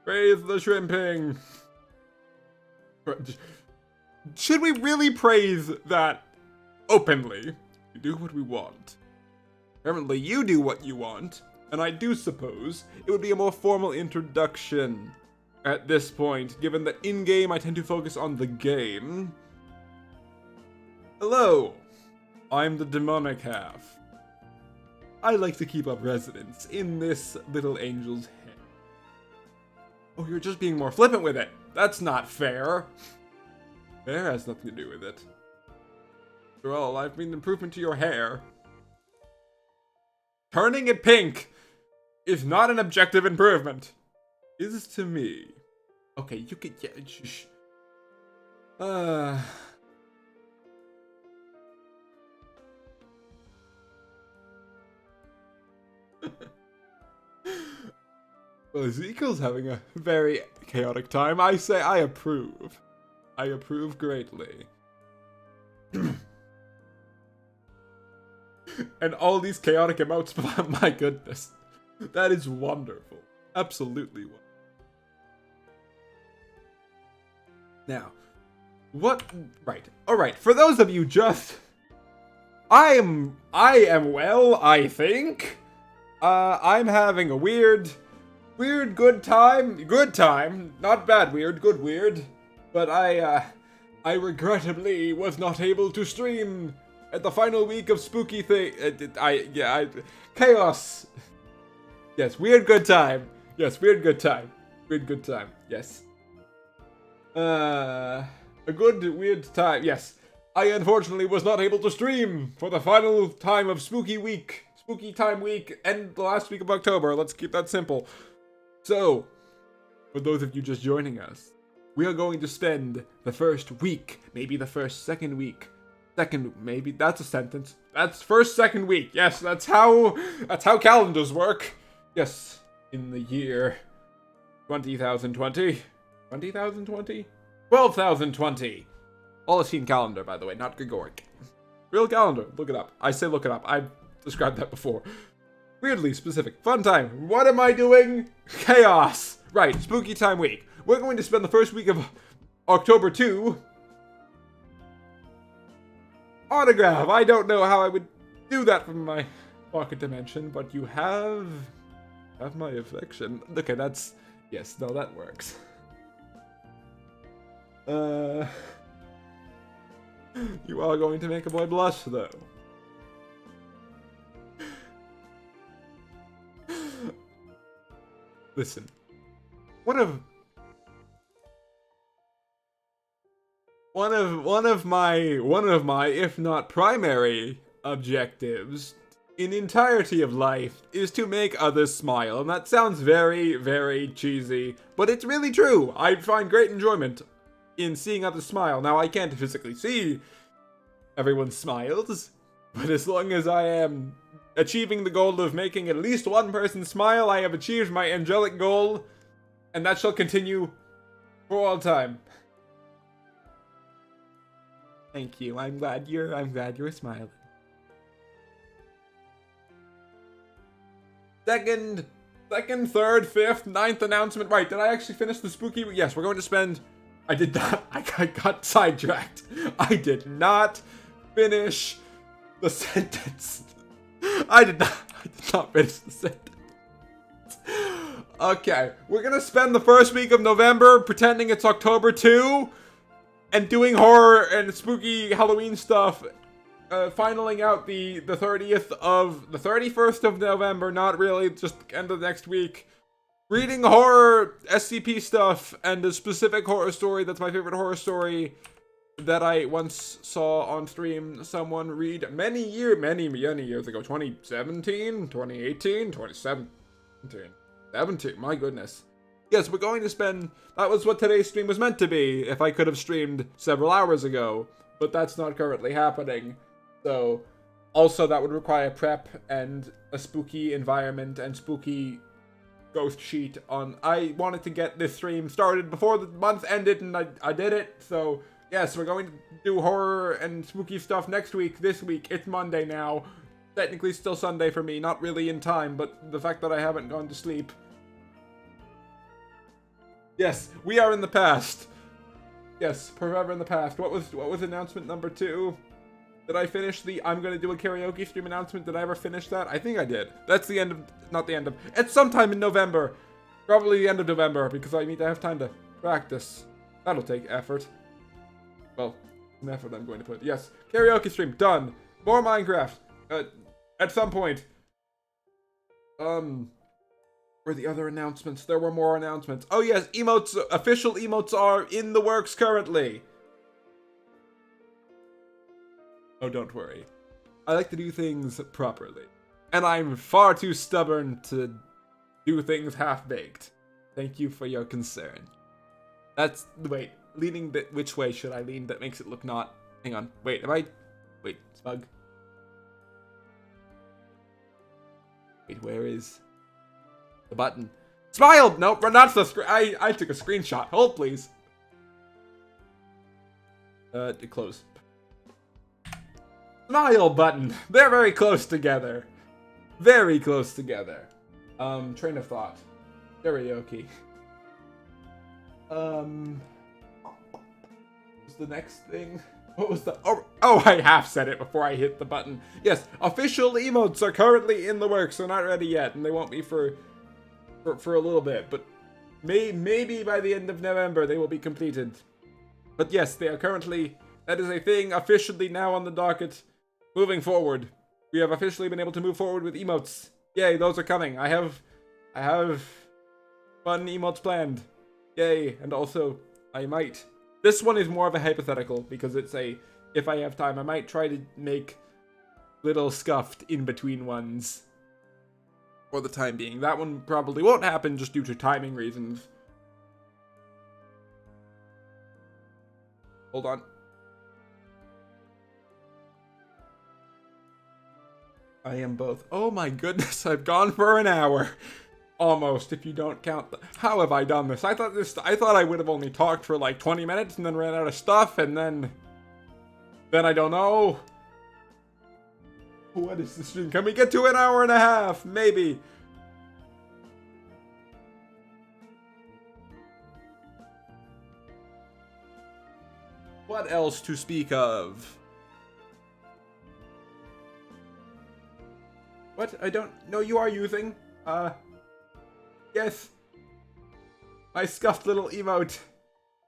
Praise the shrimping. Should we really praise that openly? We do what we want. Apparently you do what you want, and I do suppose it would be a more formal introduction at this point, given that in-game I tend to focus on the game. Hello, I'm the demonic half. I like to keep up residence in this little angel's head. Oh, you're just being more flippant with it. That's not fair. Fair has nothing to do with it. After all, I've made an improvement to your hair. Turning it pink is not an objective improvement. Is to me. Okay, you could... Yeah, shh. Well, Ezekiel's having a very chaotic time. I say I approve. I approve greatly. And all these chaotic emotes, my goodness. That is wonderful. Absolutely wonderful. Now, what... Right. Alright, for those of you just... I am well, I think. I'm having a weird good time. Good time. Not bad weird, good weird. But I regrettably was not able to stream at the final week of spooky thing. Chaos. Yes, weird good time. Yes, weird good time. Weird good time. Yes. A good weird time. Yes. I unfortunately was not able to stream for the final time of spooky week. Spooky time week and the last week of October. Let's keep that simple. So, for those of you just joining us, we are going to spend the first week, maybe the second week. Maybe that's a sentence. That's second week. Yes, that's how calendars work. Yes, in the year 20,020. 20,020? 12,020. Holocene calendar, by the way, not Gregoric. Real calendar. Look it up. I say look it up. I've described that before. Weirdly specific. Fun time. What am I doing? Chaos. Right, spooky time week. We're going to spend the first week of October 2. Autograph. I don't know how I would do that from my pocket dimension, but you have my affection. Okay, that's... Yes, no, that works. You are going to make a boy blush, though. Listen. One of my, if not primary, objectives in entirety of life is to make others smile, and that sounds very, very cheesy, but it's really true. I find great enjoyment in seeing others smile. Now, I can't physically see everyone's smiles, but as long as I am achieving the goal of making at least one person smile, I have achieved my angelic goal, and that shall continue for all time. Thank you. I'm glad you're smiling. Second, third, fifth, ninth announcement. Right, did I actually finish the spooky? Yes, we're going to spend... I did not. I got sidetracked. I did not finish the sentence. I did not finish the sentence. Okay, we're gonna spend the first week of November pretending it's October 2 and doing horror and spooky Halloween stuff. Finaling out the 31st of November, not really, just end of next week. Reading horror SCP stuff and a specific horror story that's my favorite horror story that I once saw on stream someone read many years ago, 2017, 2018, 2017, 17, my goodness. Yes, we're going to spend, that was what today's stream was meant to be if I could have streamed several hours ago, but that's not currently happening. So, also that would require prep and a spooky environment and spooky ghost sheet on. I wanted to get this stream started before the month ended, and I did it. So yes, we're going to do horror and spooky stuff next week. This week, it's Monday now. Technically still Sunday for me, not really in time, but the fact that I haven't gone to sleep. Yes, we are in the past. Yes, forever in the past. What was announcement number 2? Did I finish the I'm gonna do a karaoke stream announcement? Did I ever finish that? I think I did. That's the end of, not the end of, it's sometime in November. Probably the end of November, because I need to have time to practice. That'll take effort. Well, an effort I'm going to put. Yes, karaoke stream, done. More Minecraft. At some point. Were the other announcements? There were more announcements. Oh yes, emotes, official emotes are in the works currently. Oh, don't worry. I like to do things properly. And I'm far too stubborn to do things half-baked. Thank you for your concern. That's, wait, leaning, which way should I lean that makes it look not, hang on, wait, wait, Smug. Wait, where is the button? Smile! Nope, not the screen, I took a screenshot, hold please. Close. Smile button. They're very close together. Very close together. Train of thought. Karaoke. What's the next thing? What was the... Oh, I half said it before I hit the button. Yes, official emotes are currently in the works. They're not ready yet, and they won't be for a little bit. But maybe by the end of November they will be completed. But yes, they are currently... That is a thing officially now on the docket. Moving forward, we have officially been able to move forward with emotes. Yay, those are coming. I have fun emotes planned. Yay, and also, I might. This one is more of a hypothetical, because it's a, if I have time, I might try to make little scuffed in-between ones. For the time being. That one probably won't happen just due to timing reasons. Hold on. I am both. Oh my goodness, I've gone for an hour. Almost, if you don't count the... How have I done this? I thought I would have only talked for like 20 minutes and then ran out of stuff and then I don't know. What is the stream? Can we get to an hour and a half? Maybe. What else to speak of? What? I don't know you are using. Yes. My scuffed little emote.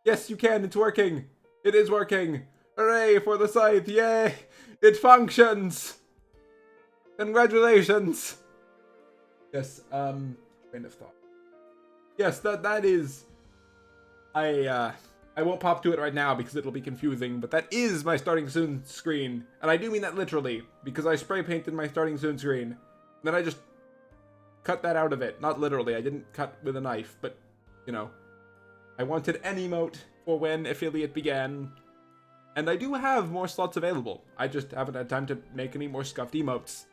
Yes, you can. It's working. It is working. Hooray for the site. Yay. It functions. Congratulations. Yes, train of thought. Yes, that is... I won't pop to it right now because it'll be confusing, but that is my starting soon screen. And I do mean that literally, because I spray painted my starting soon screen. Then I just cut that out of it. Not literally, I didn't cut with a knife, but, you know. I wanted an emote for when affiliate began. And I do have more slots available. I just haven't had time to make any more scuffed emotes.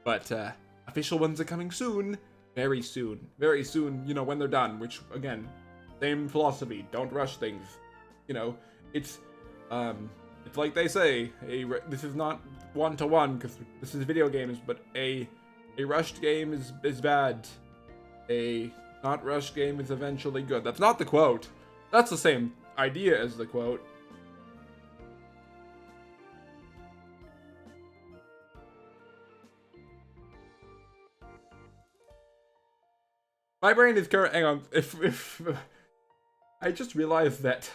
But, official ones are coming soon. Very soon. Very soon, you know, when they're done, which, again... Same philosophy. Don't rush things. You know, it's like they say. This is not one-to-one because this is video games, but a rushed game is bad. A not rushed game is eventually good. That's not the quote. That's the same idea as the quote. My brain is current. Hang on. If I just realized that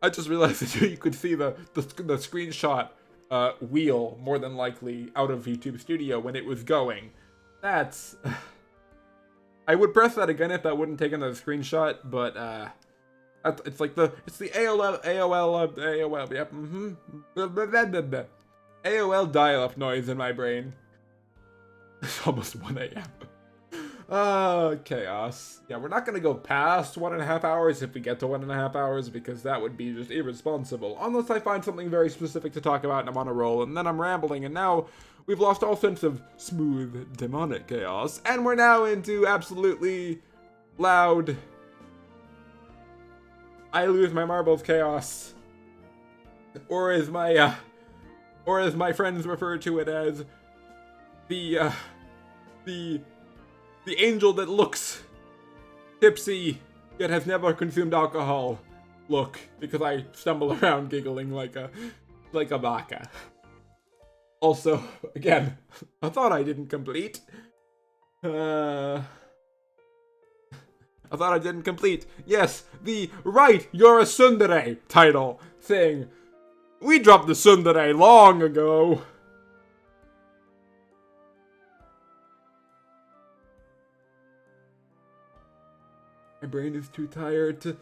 you could see the screenshot wheel more than likely out of YouTube Studio when it was going. That's. I would press that again if that wouldn't take another screenshot, but it's like the AOL yep AOL dial-up noise in my brain. It's almost 1 a.m. Chaos. Yeah, we're not gonna go past 1.5 hours if we get to 1.5 hours, because that would be just irresponsible. Unless I find something very specific to talk about and I'm on a roll, and then I'm rambling, and now we've lost all sense of smooth, demonic chaos, and we're now into absolutely loud, I lose my marbles chaos. Or as my friends refer to it as, the angel that looks tipsy yet has never consumed alcohol look, because I stumble around giggling like a Baka. Also, again, a thought I didn't complete. Yes, the "Right, you're a tsundere" title thing. We dropped the tsundere long ago. My brain is too tired to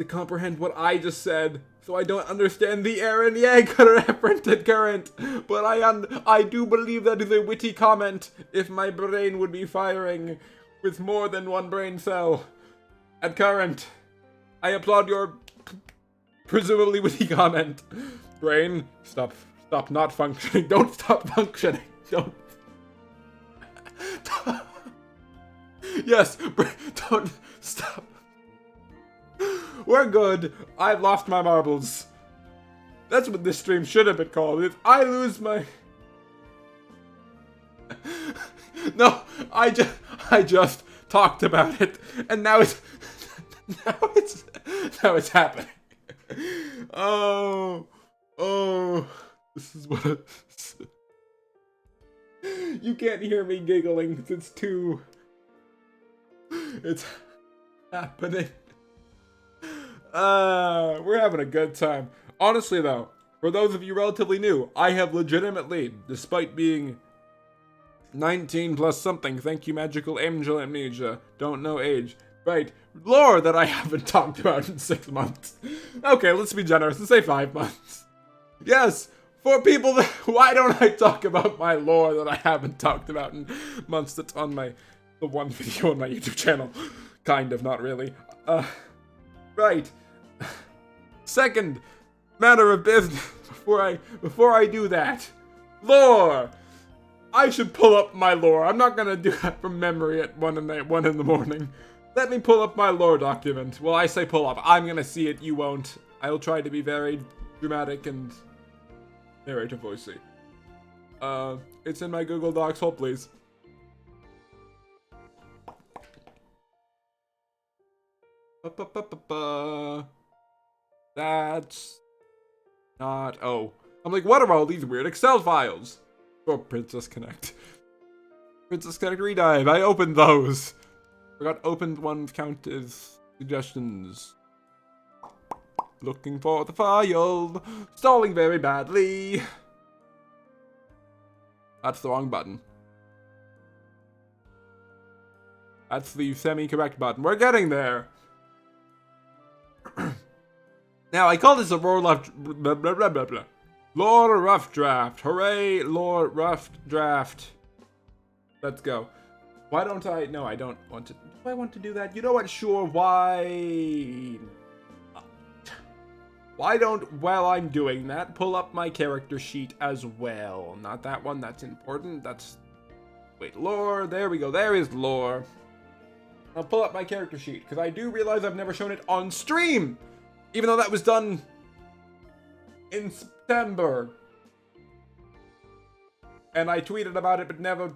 comprehend what I just said, so I don't understand the Eren Yeager reference at current. But I do believe that is a witty comment if my brain would be firing with more than one brain cell at current. I applaud your presumably witty comment. Brain, stop not functioning. Don't stop functioning. Don't. Yes, don't stop. We're good. I've lost my marbles. That's what this stream should have been called. If I lose my... No, I just talked about it, and now it's happening. Oh, this is what you can't hear me giggling because it's happening. We're having a good time. Honestly though, for those of you relatively new, I have legitimately, despite being 19 plus something, thank you magical angel amnesia, don't know age, right, lore that I haven't talked about in 6 months. Okay, let's be generous and say 5 months. Yes, for people that, why don't I talk about my lore that I haven't talked about in months? That's on the one video on my YouTube channel. Kind of, not really. Right. Second matter of business before I do that. Lore! I should pull up my lore. I'm not gonna do that from memory at 1 in the morning. Let me pull up my lore document. Well, I say pull up. I'm gonna see it, you won't. I'll try to be very dramatic and narrative voicey. It's in my Google Docs. Hold please. That's not. Oh, I'm like, what are all these weird Excel files? Oh, Princess Connect. Princess Connect Redive. I opened those. Forgot opened ones count as suggestions. Looking for the file. Stalling very badly. That's the wrong button. That's the semi-correct button. We're getting there. Now, I call this a lore rough lore rough draft. Hooray, lore rough draft. Let's go. Why don't I? No, I don't want to. Do I want to do that? You know what? Sure, why? Why don't, while I'm doing that, pull up my character sheet as well. Not that one, that's important. That's... Wait, lore. There we go. There is lore. I'll pull up my character sheet, because I do realize I've never shown it on stream! Even though that was done in September. And I tweeted about it, but never...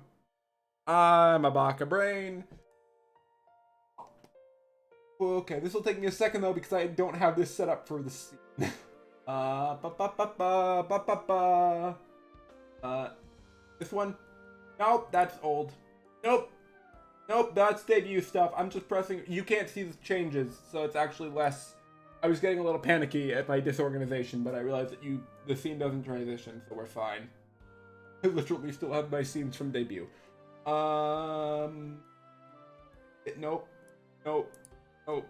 I'm a Baka brain. Okay, this will take me a second, though, because I don't have this set up for the scene. This one? Nope, that's old. Nope. Nope, that's debut stuff. I'm just pressing. You can't see the changes, so it's actually less. I was getting a little panicky at my disorganization, but I realized that the scene doesn't transition, so we're fine. I literally still have my scenes from debut. Nope. Nope. Nope.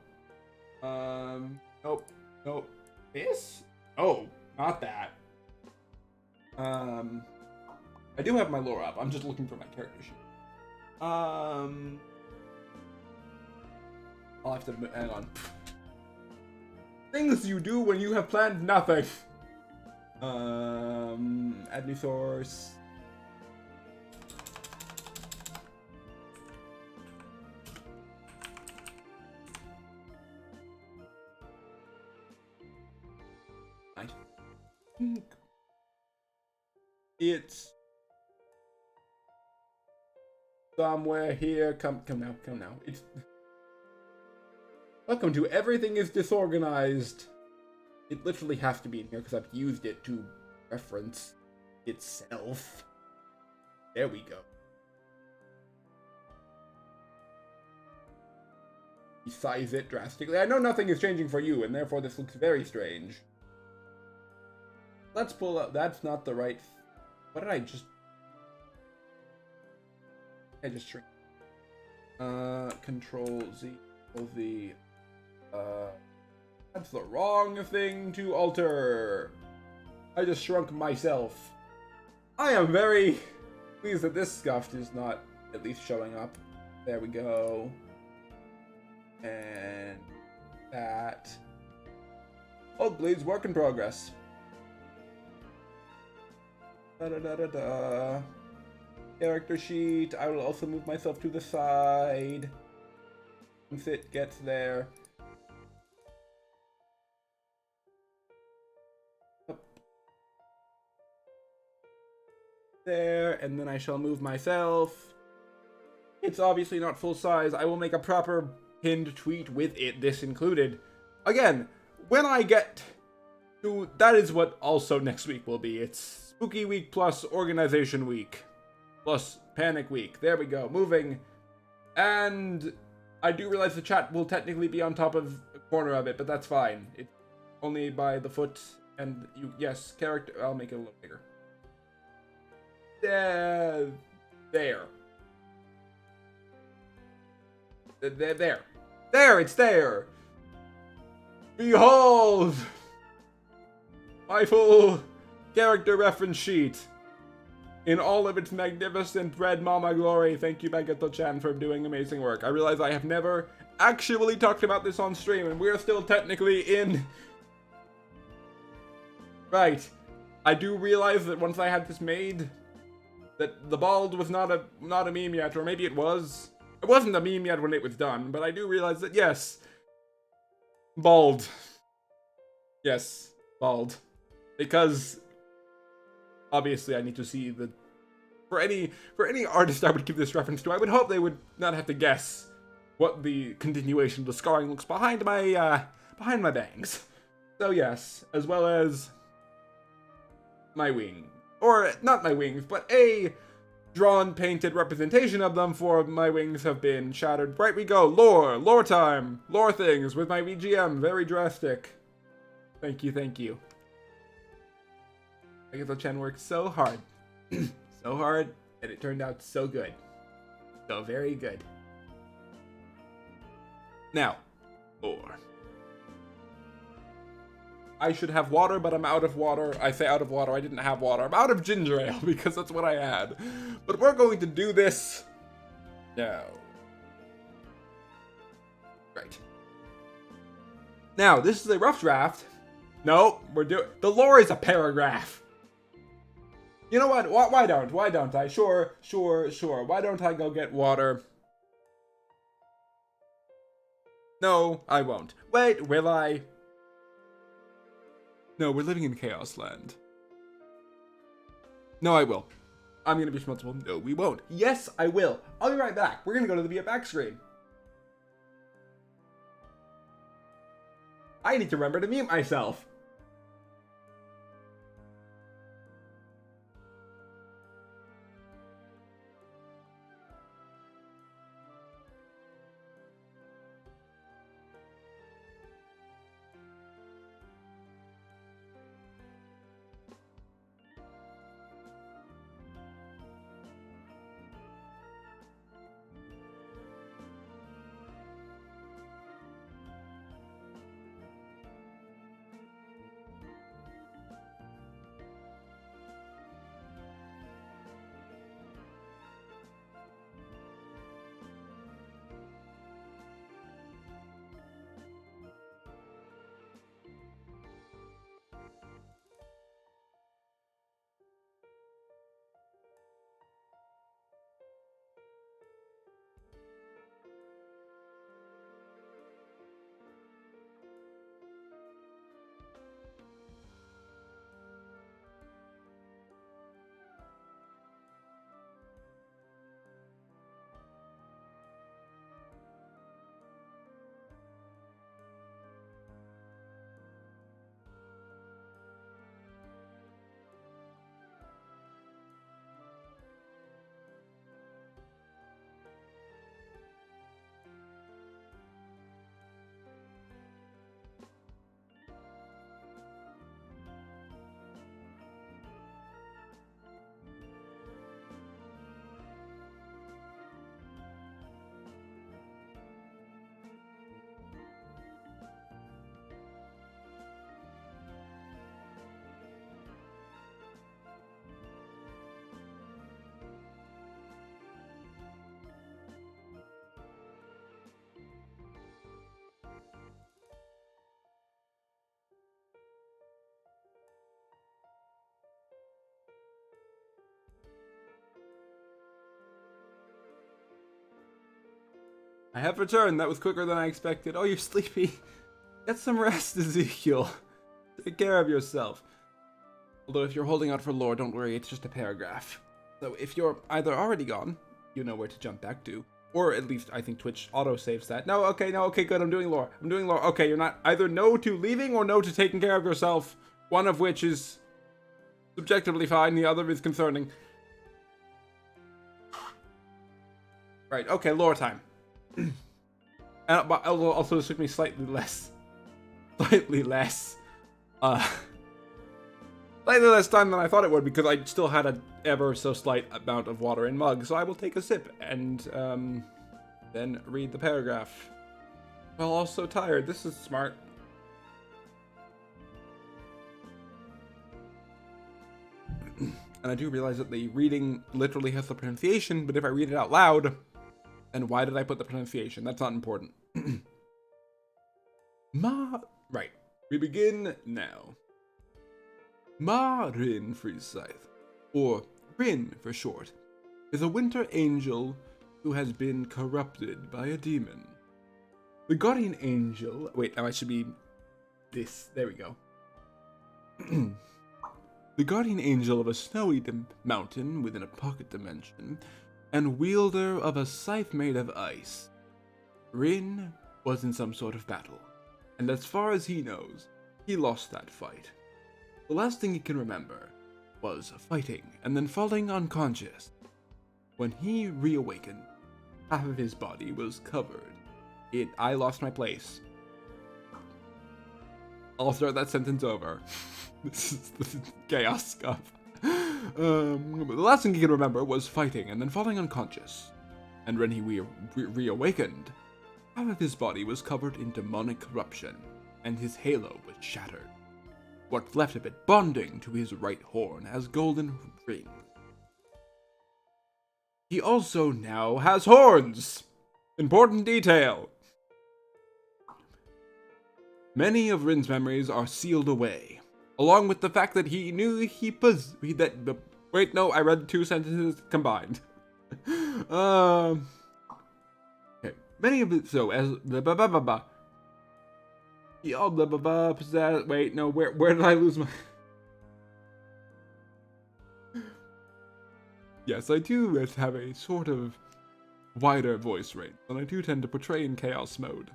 Nope. Nope. This? Oh, not that. I do have my lore up. I'm just looking for my character sheet. I'll have to hang on. Things you do when you have planned nothing. Add new source. I think it's somewhere here. Come now. It's welcome to Everything is Disorganized. It literally has to be in here because I've used it to reference itself. There we go. Resize it drastically. I know nothing is changing for you, and therefore this looks very strange. Let's pull up. That's not the right. What did I just? I just shrink. Control Z. The. That's the wrong thing to alter. I just shrunk myself. I am very pleased that this scuffed is not at least showing up. There we go. And that. Old bleeds work in progress. Da-da-da-da-da. Character sheet. I will also move myself to the side once it gets there. There, and then I shall move myself. It's obviously not full size. I will make a proper pinned tweet with it, this included. Again, when I get to... That is what also next week will be. It's Spooky Week plus Organization Week. Plus Panic Week. There we go. Moving. And I do realize the chat will technically be on top of a corner of it, but that's fine. It's only by the foot. And you... Yes, character... I'll make it a little bigger. There. There, it's there! Behold! My full character reference sheet. In all of its magnificent red mama glory. Thank you, Baka-chan, for doing amazing work. I realize I have never actually talked about this on stream, and we're still technically in... Right. I do realize that once I had this made... that the bald was not a meme yet, or maybe it was. It wasn't a meme yet when it was done, but I do realize that yes, bald. Yes, bald. Because obviously I need to see the for any artist I would give this reference to, I would hope they would not have to guess what the continuation of the scarring looks behind my bangs. So yes, as well as my wing. Or, not my wings, but a drawn, painted representation of them, for my wings have been shattered. Right we go. Lore time. Lore things with my VGM. Very drastic. Thank you. Baka-chan worked so hard. So hard, and it turned out so good. So very good. Now, lore. I should have water, but I'm out of water. I say out of water, I didn't have water. I'm out of ginger ale, because that's what I had. But we're going to do this now. Right. Now, this is a rough draft. No, the lore is a paragraph. You know what? Why don't I? Sure. Why don't I go get water? No, I won't. Wait, will I? No, we're living in Chaos Land. No, I will. I'm gonna be responsible. No, we won't. Yes, I will. I'll be right back. We're gonna go to the via back screen. I need to remember to mute myself. I have returned. That was quicker than I expected. Oh, you're sleepy. Get some rest, Ezekiel. Take care of yourself. Although if you're holding out for lore, don't worry, it's just a paragraph. So if you're either already gone, you know where to jump back to. Or at least I think Twitch auto-saves that. No, okay, good, I'm doing lore. Okay, you're not either no to leaving or no to taking care of yourself. One of which is subjectively fine, the other is concerning. Right, okay, lore time. But also this took me slightly less time than I thought it would, because I still had an ever so slight amount of water in mug, so I will take a sip and then read the paragraph. Well, also tired. This is smart. And I do realize that the reading literally has the pronunciation, but if I read it out loud, then why did I put the pronunciation? That's not important. Right. We begin now. Ma Rin Freescythe, or Rin for short, is a winter angel who has been corrupted by a demon. The guardian angel... Wait, I should be... this. There we go. The guardian angel of a snowy mountain within a pocket dimension, and wielder of a scythe made of ice. Rin was in some sort of battle, and as far as he knows, he lost that fight. The last thing he can remember was fighting and then falling unconscious. When he reawakened, half of his body was covered. I lost my place. I'll start that sentence over. This is chaos stuff. The last thing he could remember was fighting and then falling unconscious. And when he reawakened, half of his body was covered in demonic corruption, and his halo was shattered. What's left of it bonding to his right horn as golden rings. He also now has horns! Important detail! Many of Rin's memories are sealed away, along with the fact that he knew wait, no, I read two sentences combined. Okay. Many of it, so as he all possess. Wait, no, where did I lose my? Yes, I do have a sort of wider voice range, and I do tend to portray in chaos mode.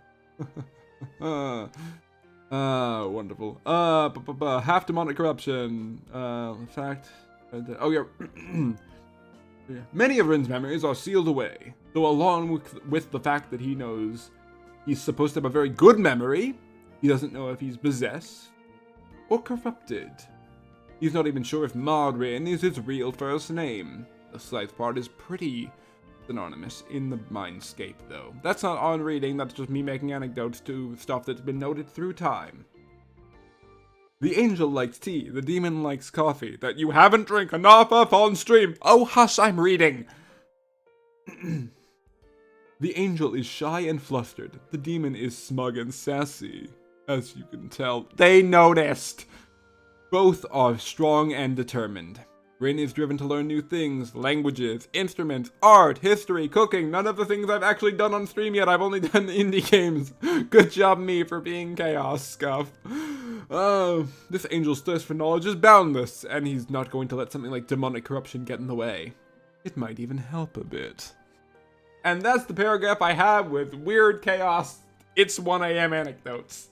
Wonderful. Half demonic corruption. In fact, oh yeah. Many of Rin's memories are sealed away, though along with the fact that he knows he's supposed to have a very good memory, he doesn't know if he's possessed or corrupted. He's not even sure if Rin is his real first name. The scythe part is pretty synonymous in the mindscape, though. That's not on reading, that's just me making anecdotes to stuff that's been noted through time. The angel likes tea, the demon likes coffee, that you haven't drank enough of on stream. Oh, hush, I'm reading! The angel is shy and flustered. The demon is smug and sassy. As you can tell, they noticed! Both are strong and determined. Rin is driven to learn new things, languages, instruments, art, history, cooking, none of the things I've actually done on stream yet. I've only done the indie games. Good job me for being chaos scuff. This angel's thirst for knowledge is boundless, and he's not going to let something like demonic corruption get in the way. It might even help a bit. And that's the paragraph I have with weird chaos, it's 1 AM anecdotes.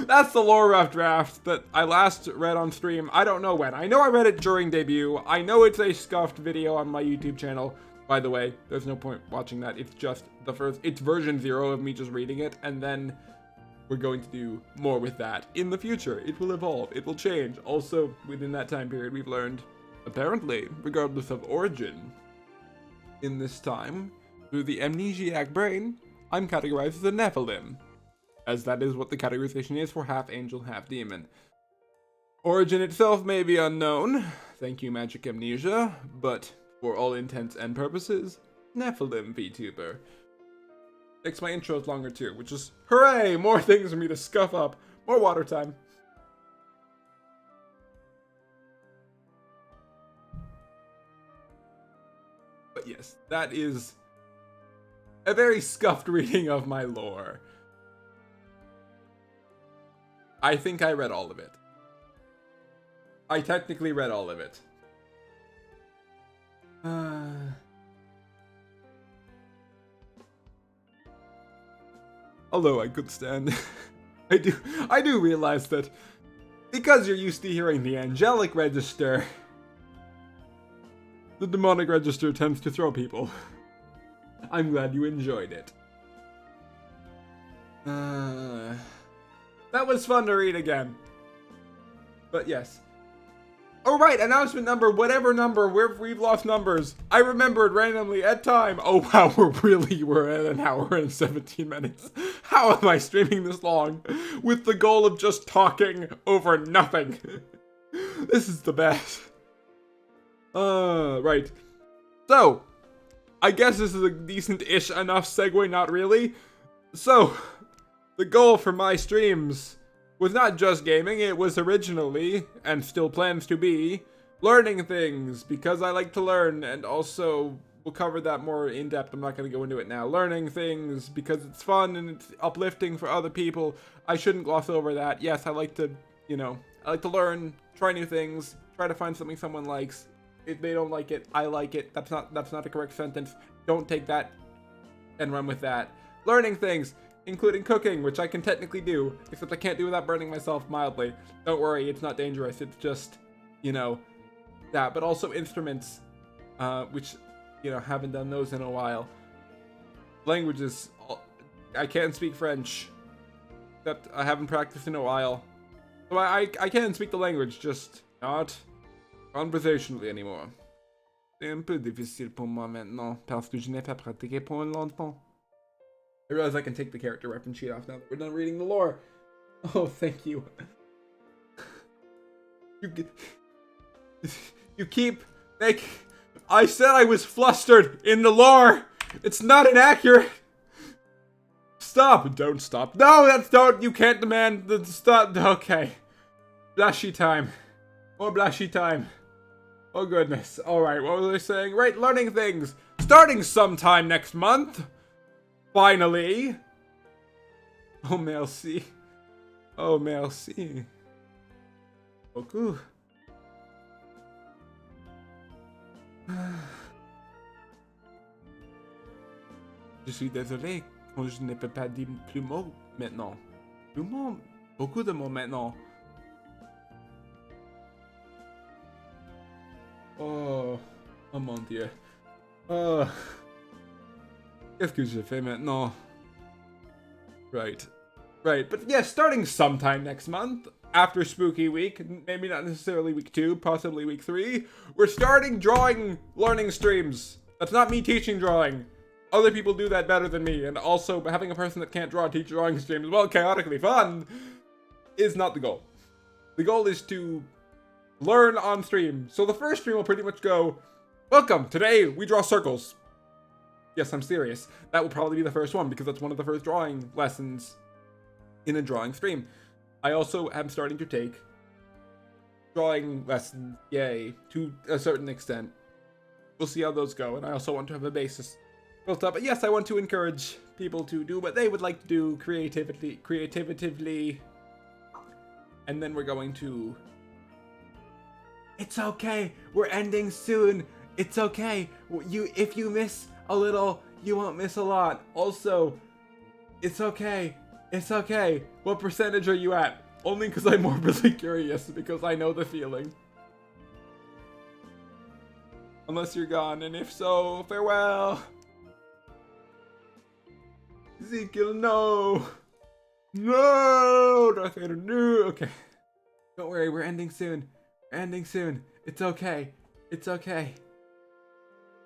That's the lore rough draft that I last read on stream. I don't know when. I know I read it during debut. I know it's a scuffed video on my YouTube channel. By the way, there's no point watching that. It's just it's version 0 of me just reading it, and then we're going to do more with that in the future. It will evolve. It will change. Also, within that time period, we've learned, apparently, regardless of origin, in this time, through the amnesiac brain, I'm categorized as a Nephilim, as that is what the categorization is for half angel, half demon. Origin itself may be unknown, thank you Magic Amnesia, but for all intents and purposes, Nephilim Vtuber. Makes my intros longer too, which is, hooray, more things for me to scuff up, more water time. But yes, that is A very scuffed reading of my lore. I think I read all of it. I technically read all of it. Although I could stand. I do realize that because you're used to hearing the angelic register, the demonic register tends to throw people. I'm glad you enjoyed it. That was fun to read again. But yes. Oh right, announcement number, whatever number, we've lost numbers. I remembered randomly at time. Oh wow, we're at an hour and 17 minutes. How am I streaming this long? With the goal of just talking over nothing. This is the best. Right. So, I guess this is a decent-ish enough segue, not really. So, the goal for my streams was not just gaming, it was originally, and still plans to be, learning things, because I like to learn, and also, we'll cover that more in depth, I'm not going to go into it now. Learning things, because it's fun and it's uplifting for other people. I shouldn't gloss over that. Yes, I like to, I like to learn, try new things, try to find something someone likes. If they don't like it, I like it. That's not a correct sentence. Don't take that and run with that. Learning things, including cooking, which I can technically do, except I can't do without burning myself mildly. Don't worry, it's not dangerous. It's just, that. But also instruments, which, haven't done those in a while. Languages, I can't speak French, except I haven't practiced in a while. So I can speak the language, just not conversationally anymore. C'est un peu difficile pour moi maintenant, parce que je n'ai pas pratiqué pour longtemps. I realize I can take the character reference sheet off now that we're done reading the lore. Oh, thank you. You keep I said I was flustered in the lore. It's not inaccurate. Stop. Don't stop. No, don't. You can't demand the stop. Okay. Blashy time. More blashy time. Oh, goodness. Alright, what was I saying? Right, learning things. Starting sometime next month. Finally. Oh, merci. Oh, merci. Beaucoup. Je suis désolé quand je ne peux pas dire plus mots maintenant. Plus mots. Beaucoup de mots maintenant. Oh mon dieu. Oh. Qu'est-ce que je fais maintenant? Right. But yeah, starting sometime next month, after Spooky Week, maybe not necessarily week 2, possibly week 3, we're starting drawing learning streams. That's not me teaching drawing. Other people do that better than me, and also having a person that can't draw teach drawing streams, while chaotically fun, is not the goal. The goal is to learn on stream. So the first stream will pretty much go, welcome, today we draw circles. Yes, I'm serious. That will probably be the first one, because that's one of the first drawing lessons in a drawing stream. I also am starting to take drawing lessons, yay, to a certain extent. We'll see how those go, and I also want to have a basis built up. But yes, I want to encourage people to do what they would like to do creatively, and then we're going to... It's okay, we're ending soon. It's okay. If you miss a little, you won't miss a lot. Also, it's okay. It's okay. What percentage are you at? Only because I'm morbidly curious, because I know the feeling. Unless you're gone, and if so, farewell. Ezekiel, no. No! Darth Vader, no! Okay. Don't worry, we're ending soon. We're ending soon. It's okay. It's okay.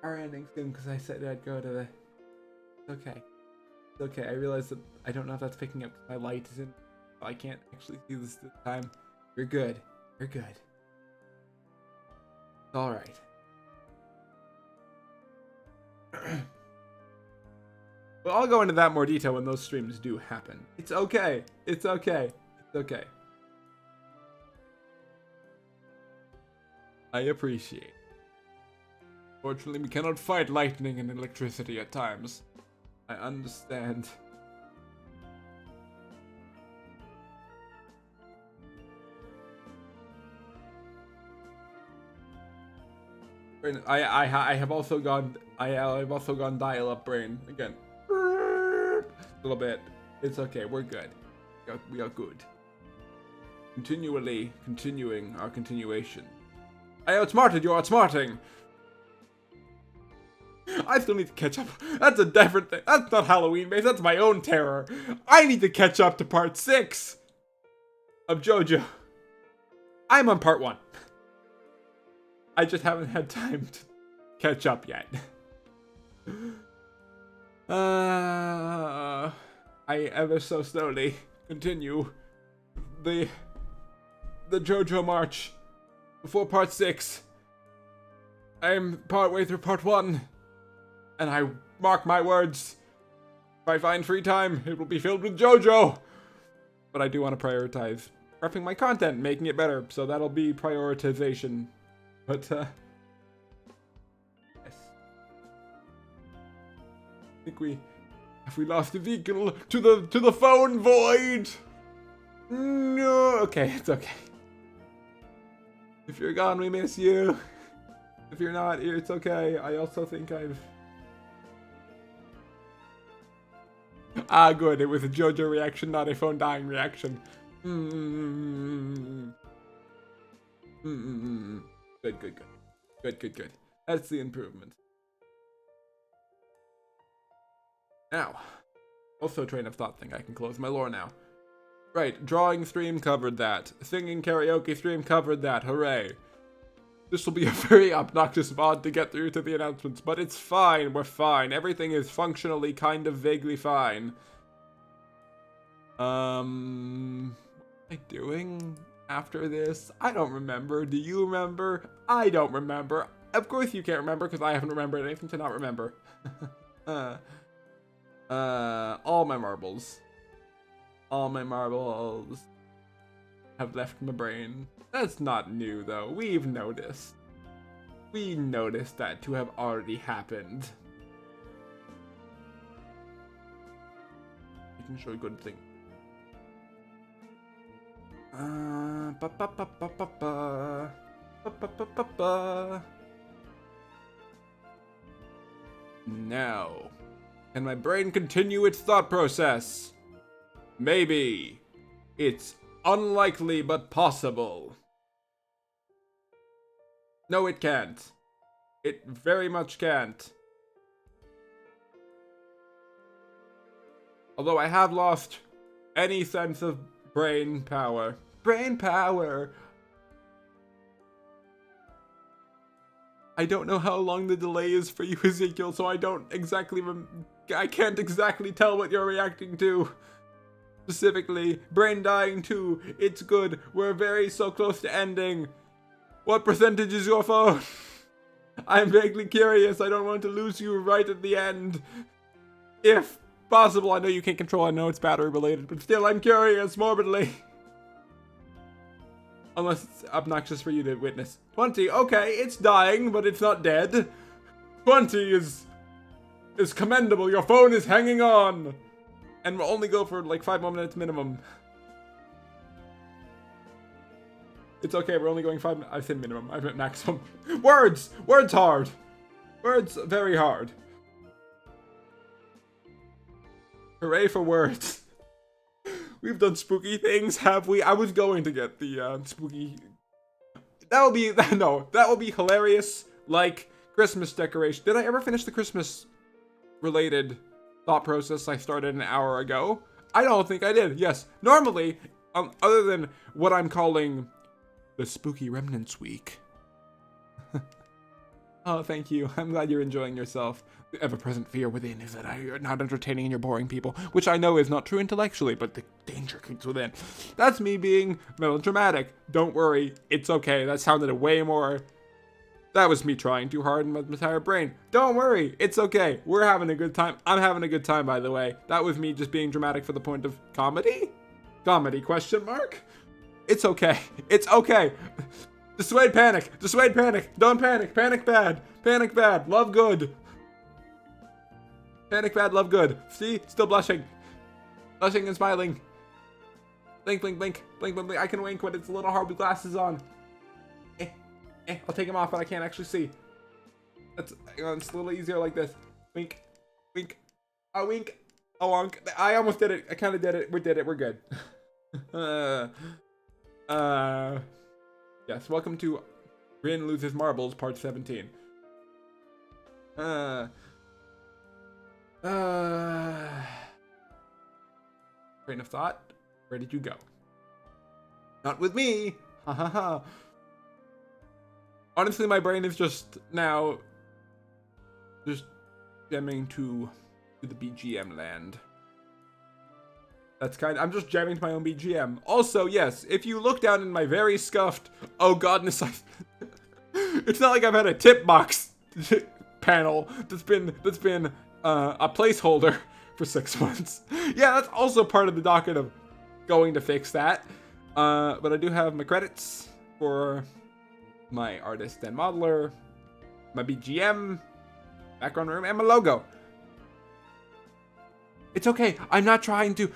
We're ending soon because I said I'd go to the... It's okay. It's okay. I realize that I don't know if that's picking up because my light isn't... I can't actually see this time. You're good. You're good. It's alright. Well, I'll go into that more detail when those streams do happen. It's okay. It's okay. It's okay. I appreciate it. Fortunately, we cannot fight lightning and electricity at times. I understand. I have also gone dial-up brain again. A little bit. It's okay. We're good. We are good. Continuing our continuation. I outsmarted you outsmarting. I still need to catch up. That's a different thing. That's not Halloween based. That's my own terror. I need to catch up to part 6 of JoJo. I'm on part 1. I just haven't had time to catch up yet. I ever so slowly continue the JoJo march before part 6. I'm partway through part 1, and I mark my words. If I find free time, it will be filled with JoJo. But I do want to prioritize prepping my content, making it better, so that'll be prioritization. But, yes. I think we lost the vehicle to the phone void? No, okay, it's okay. If you're gone, we miss you. If you're not here, it's okay. I also think I've... good, it was a JoJo reaction, not a phone dying reaction. Good. That's the improvement. Now, also train of thought thing, I can close my lore now. Right, drawing stream covered that. Singing karaoke stream covered that, hooray. This will be a very obnoxious VOD to get through to the announcements, but it's fine, we're fine. Everything is functionally kind of vaguely fine. What am I doing after this? I don't remember. Do you remember? I don't remember. Of course you can't remember, because I haven't remembered anything to not remember. All my marbles. All my marbles have left my brain. That's not new, though. We've noticed. We noticed that to have already happened. Making sure good thing. Now, can my brain continue its thought process? Maybe. It's unlikely but possible. No, it can't. It very much can't. Although I have lost any sense of brain power. Brain power! I don't know how long the delay is for you, Ezekiel, so I don't exactly I can't exactly tell what you're reacting to. Specifically, brain dying too. It's good. We're very so close to ending. What percentage is your phone? I'm vaguely curious. I don't want to lose you right at the end. If possible, I know you can't control. I know it's battery related, but still, I'm curious morbidly. Unless it's obnoxious for you to witness. 20. Okay, it's dying, but it's not dead. 20 is commendable. Your phone is hanging on. And we'll only go for like 5 more minutes minimum. It's okay, we're only going 5 minutes. I said minimum, I meant maximum. Words! Words hard! Words very hard. Hooray for words. We've done spooky things, have we? I was going to get the spooky... That will be... No, that will be hilarious. Like Christmas decoration. Did I ever finish the Christmas related thought process I started an hour ago? I don't think I did. Yes. Normally, other than what I'm calling the Spooky Remnants Week. Oh, thank you. I'm glad you're enjoying yourself. The ever-present fear within is that you're not entertaining and you're boring people, which I know is not true intellectually, but the danger creeps within. That's me being melodramatic. Don't worry. It's okay. That sounded way more... That was me trying too hard in my entire brain. Don't worry, it's okay. We're having a good time. I'm having a good time, by the way. That was me just being dramatic for the point of comedy? Comedy, question mark? It's okay. It's okay. Dissuade panic. Dissuade panic. Don't panic. Panic bad. Panic bad. Love good. Panic bad, love good. See? Still blushing. Blushing and smiling. Blink, blink, blink. Blink, blink, blink. I can wink when it's a little hard with glasses on. I'll take them off, but I can't actually see. It's a little easier like this. Wink. Wink. A wink. A wonk. I almost did it. I kind of did it. We did it. We're good. Yes. Welcome to Rin Loses Marbles, part 17. Train of thought. Where did you go? Not with me. Ha ha ha. Honestly, my brain is just now jamming to the BGM land. That's I'm just jamming to my own BGM. Also, yes, if you look down in my very scuffed, oh godness, it's not like I've had a tip box panel that's been a placeholder for 6 months. Yeah, that's also part of the docket of going to fix that. But I do have my credits for my artist and modeler, my BGM, background room, and my logo. It's okay. I'm not trying to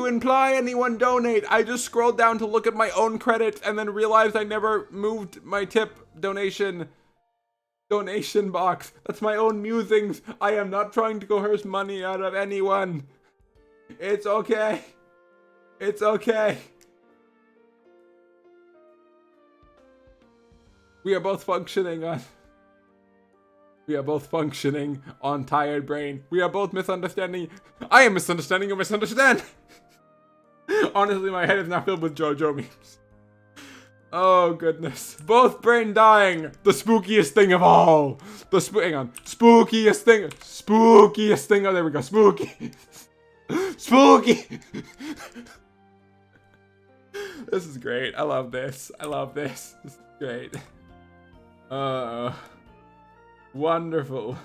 imply anyone donate. I just scrolled down to look at my own credits and then realized I never moved my tip donation box. That's my own musings. I am not trying to coerce money out of anyone. It's okay. It's okay. We are both functioning on tired brain. We are both misunderstanding. I am misunderstanding, you misunderstand. Honestly, my head is now filled with JoJo memes. Oh goodness. Both brain dying. The spookiest thing of all. Hang on. Spookiest thing. Oh, there we go. Spooky. Spooky. This is great. I love this. This is great. Wonderful.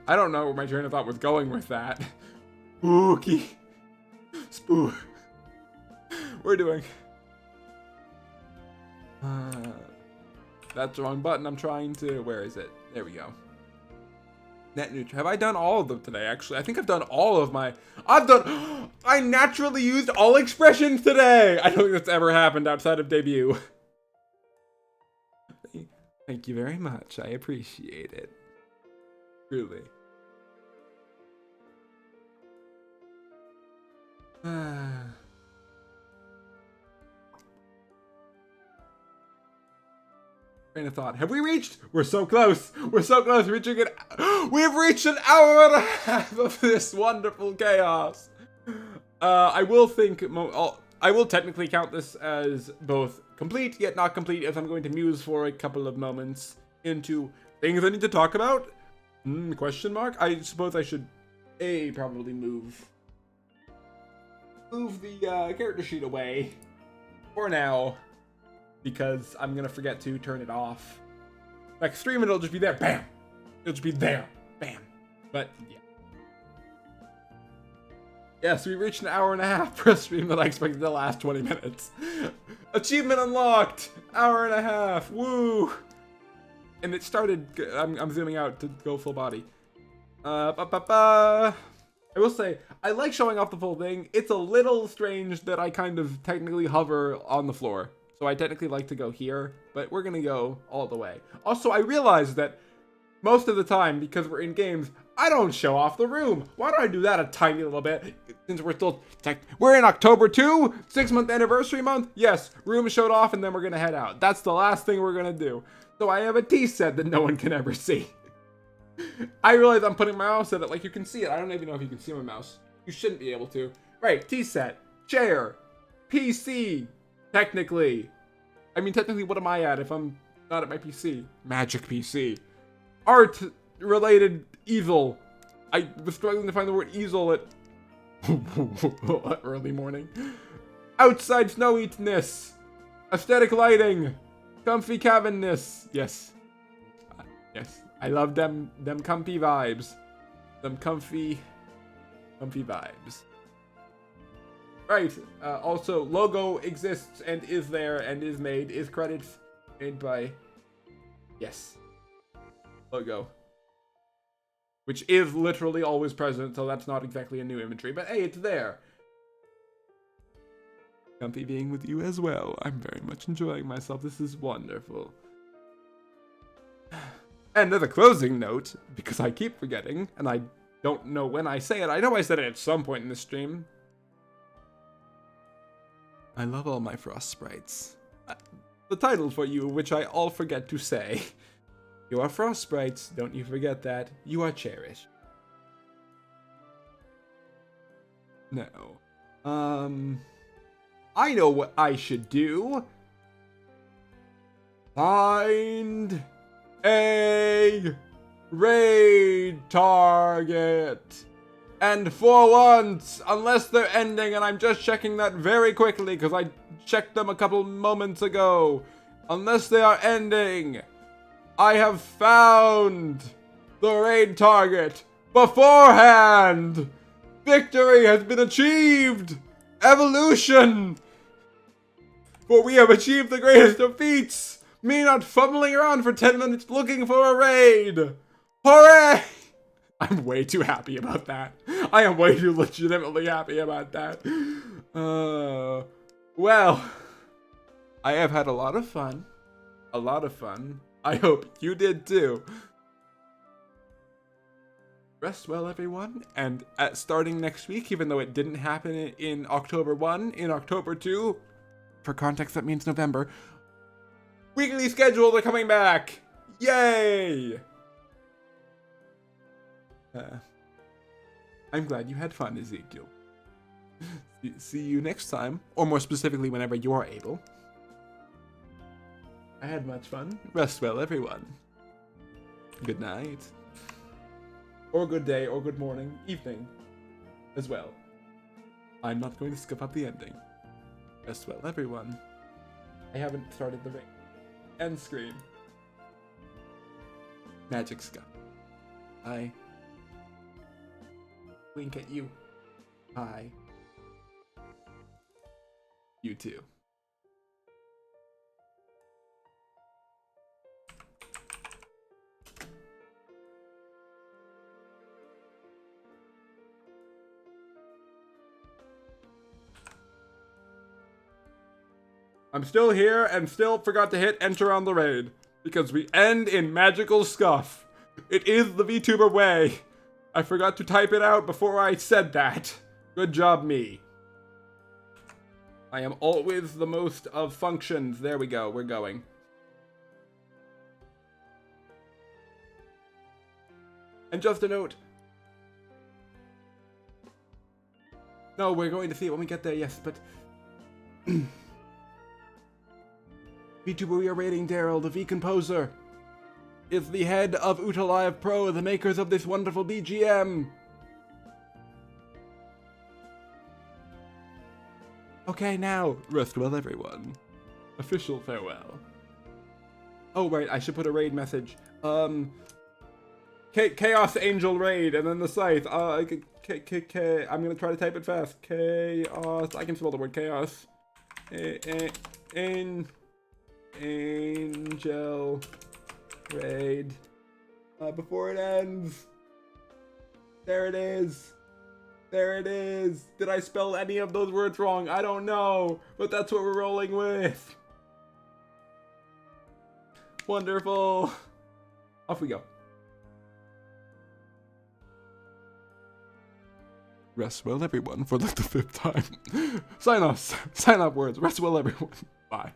I don't know where my train of thought was going with that. Spooky. We're doing. That's the wrong button. I'm trying to. Where is it? There we go. Net neutral. Have I done all of them today? Actually, I think I've done all of my. I naturally used all expressions today. I don't think that's ever happened outside of debut. Thank you very much. I appreciate it. Truly. Train of thought. Have we reached? We're so close. Reaching it. We've reached an hour and a half of this wonderful chaos. I will technically count this as both complete yet not complete, as I'm going to muse for a couple of moments into things I need to talk about. Question mark? I suppose I should probably move the character sheet away for now, because I'm gonna forget to turn it off. Like stream it'll just be there, bam. It'll just be there, bam. But yeah. Yes, we reached an hour and a half for a stream that I expected to last 20 minutes. Achievement unlocked! Hour and a half, woo! And it started, I'm zooming out to go full body. I will say, I like showing off the full thing. It's a little strange that I kind of technically hover on the floor. So I technically like to go here, but we're gonna go all the way. Also, I realized that most of the time, because we're in games, I don't show off the room. Why don't I do that a tiny little bit? Since we're in October 2, 6-month anniversary month. Yes, room showed off, and then we're gonna head out. That's the last thing we're gonna do. So I have a tea set that no one can ever see. I realize I'm putting my mouse at it like you can see it. I don't even know if you can see my mouse. You shouldn't be able to. Right, tea set, chair, PC, technically. I mean, technically, what am I at if I'm not at my PC? Magic PC. Art-related easel. I was struggling to find the word easel at early morning. Outside snowy-ness. Aesthetic lighting. Comfy cabin-ness. Yes. Yes. I love them comfy vibes. Them comfy vibes. Right. Also, logo exists and is there and is made. Is credits made by... Yes. Logo. which is literally always present, so that's not exactly a new imagery, but hey, it's there. Comfy being with you as well. I'm very much enjoying myself. This is wonderful. And as a closing note, because I keep forgetting, and I don't know when I say it, I know I said it at some point in the stream. I love all my frost sprites. The title for you, which I all forget to say. You are frost sprites, don't you forget that. You are cherished. No. I know what I should do. Find a raid target. And for once, unless they're ending, and I'm just checking that very quickly because I checked them a couple moments ago. Unless they are ending, I have found the raid target beforehand. Victory has been achieved. Evolution. For we have achieved the greatest of feats. Me not fumbling around for 10 minutes looking for a raid. Hooray! I'm way too happy about that. I am way too legitimately happy about that. Well, I have had a lot of fun. A lot of fun. I hope you did too. Rest well, everyone. And starting next week, even though it didn't happen in October 1, in October 2, for context, that means November, weekly schedules are coming back. Yay! I'm glad you had fun, Ezekiel. See you next time, or more specifically, whenever you are able. I had much fun. Rest well, everyone. Good night. Or good day, or good morning, evening, as well. I'm not going to skip up the ending. Rest well, everyone. I haven't started the ring. End screen. Magic Sky. I wink at you. Hi. You too. I'm still here and still forgot to hit enter on the raid. Because we end in magical scuff. It is the Vtuber way. I forgot to type it out before I said that. Good job, me. I am always the most of functions. There we go, we're going. And just a note. No, we're going to see it when we get there, yes, but... VTuber we are rating Daryl, the V-Composer, is the head of Utalive Pro, the makers of this wonderful BGM. Okay, now, rest well, everyone. Official farewell. Oh, right, I should put a raid message. Chaos Angel Raid, and then the site. I'm gonna try to type it fast. Chaos, I can spell the word chaos. Angel Raid. Before it ends. There it is. There it is. Did I spell any of those words wrong? I don't know. But that's what we're rolling with. Wonderful. Off we go. Rest well, everyone, for like the 5th time. Sign off words. Rest well, everyone. Bye.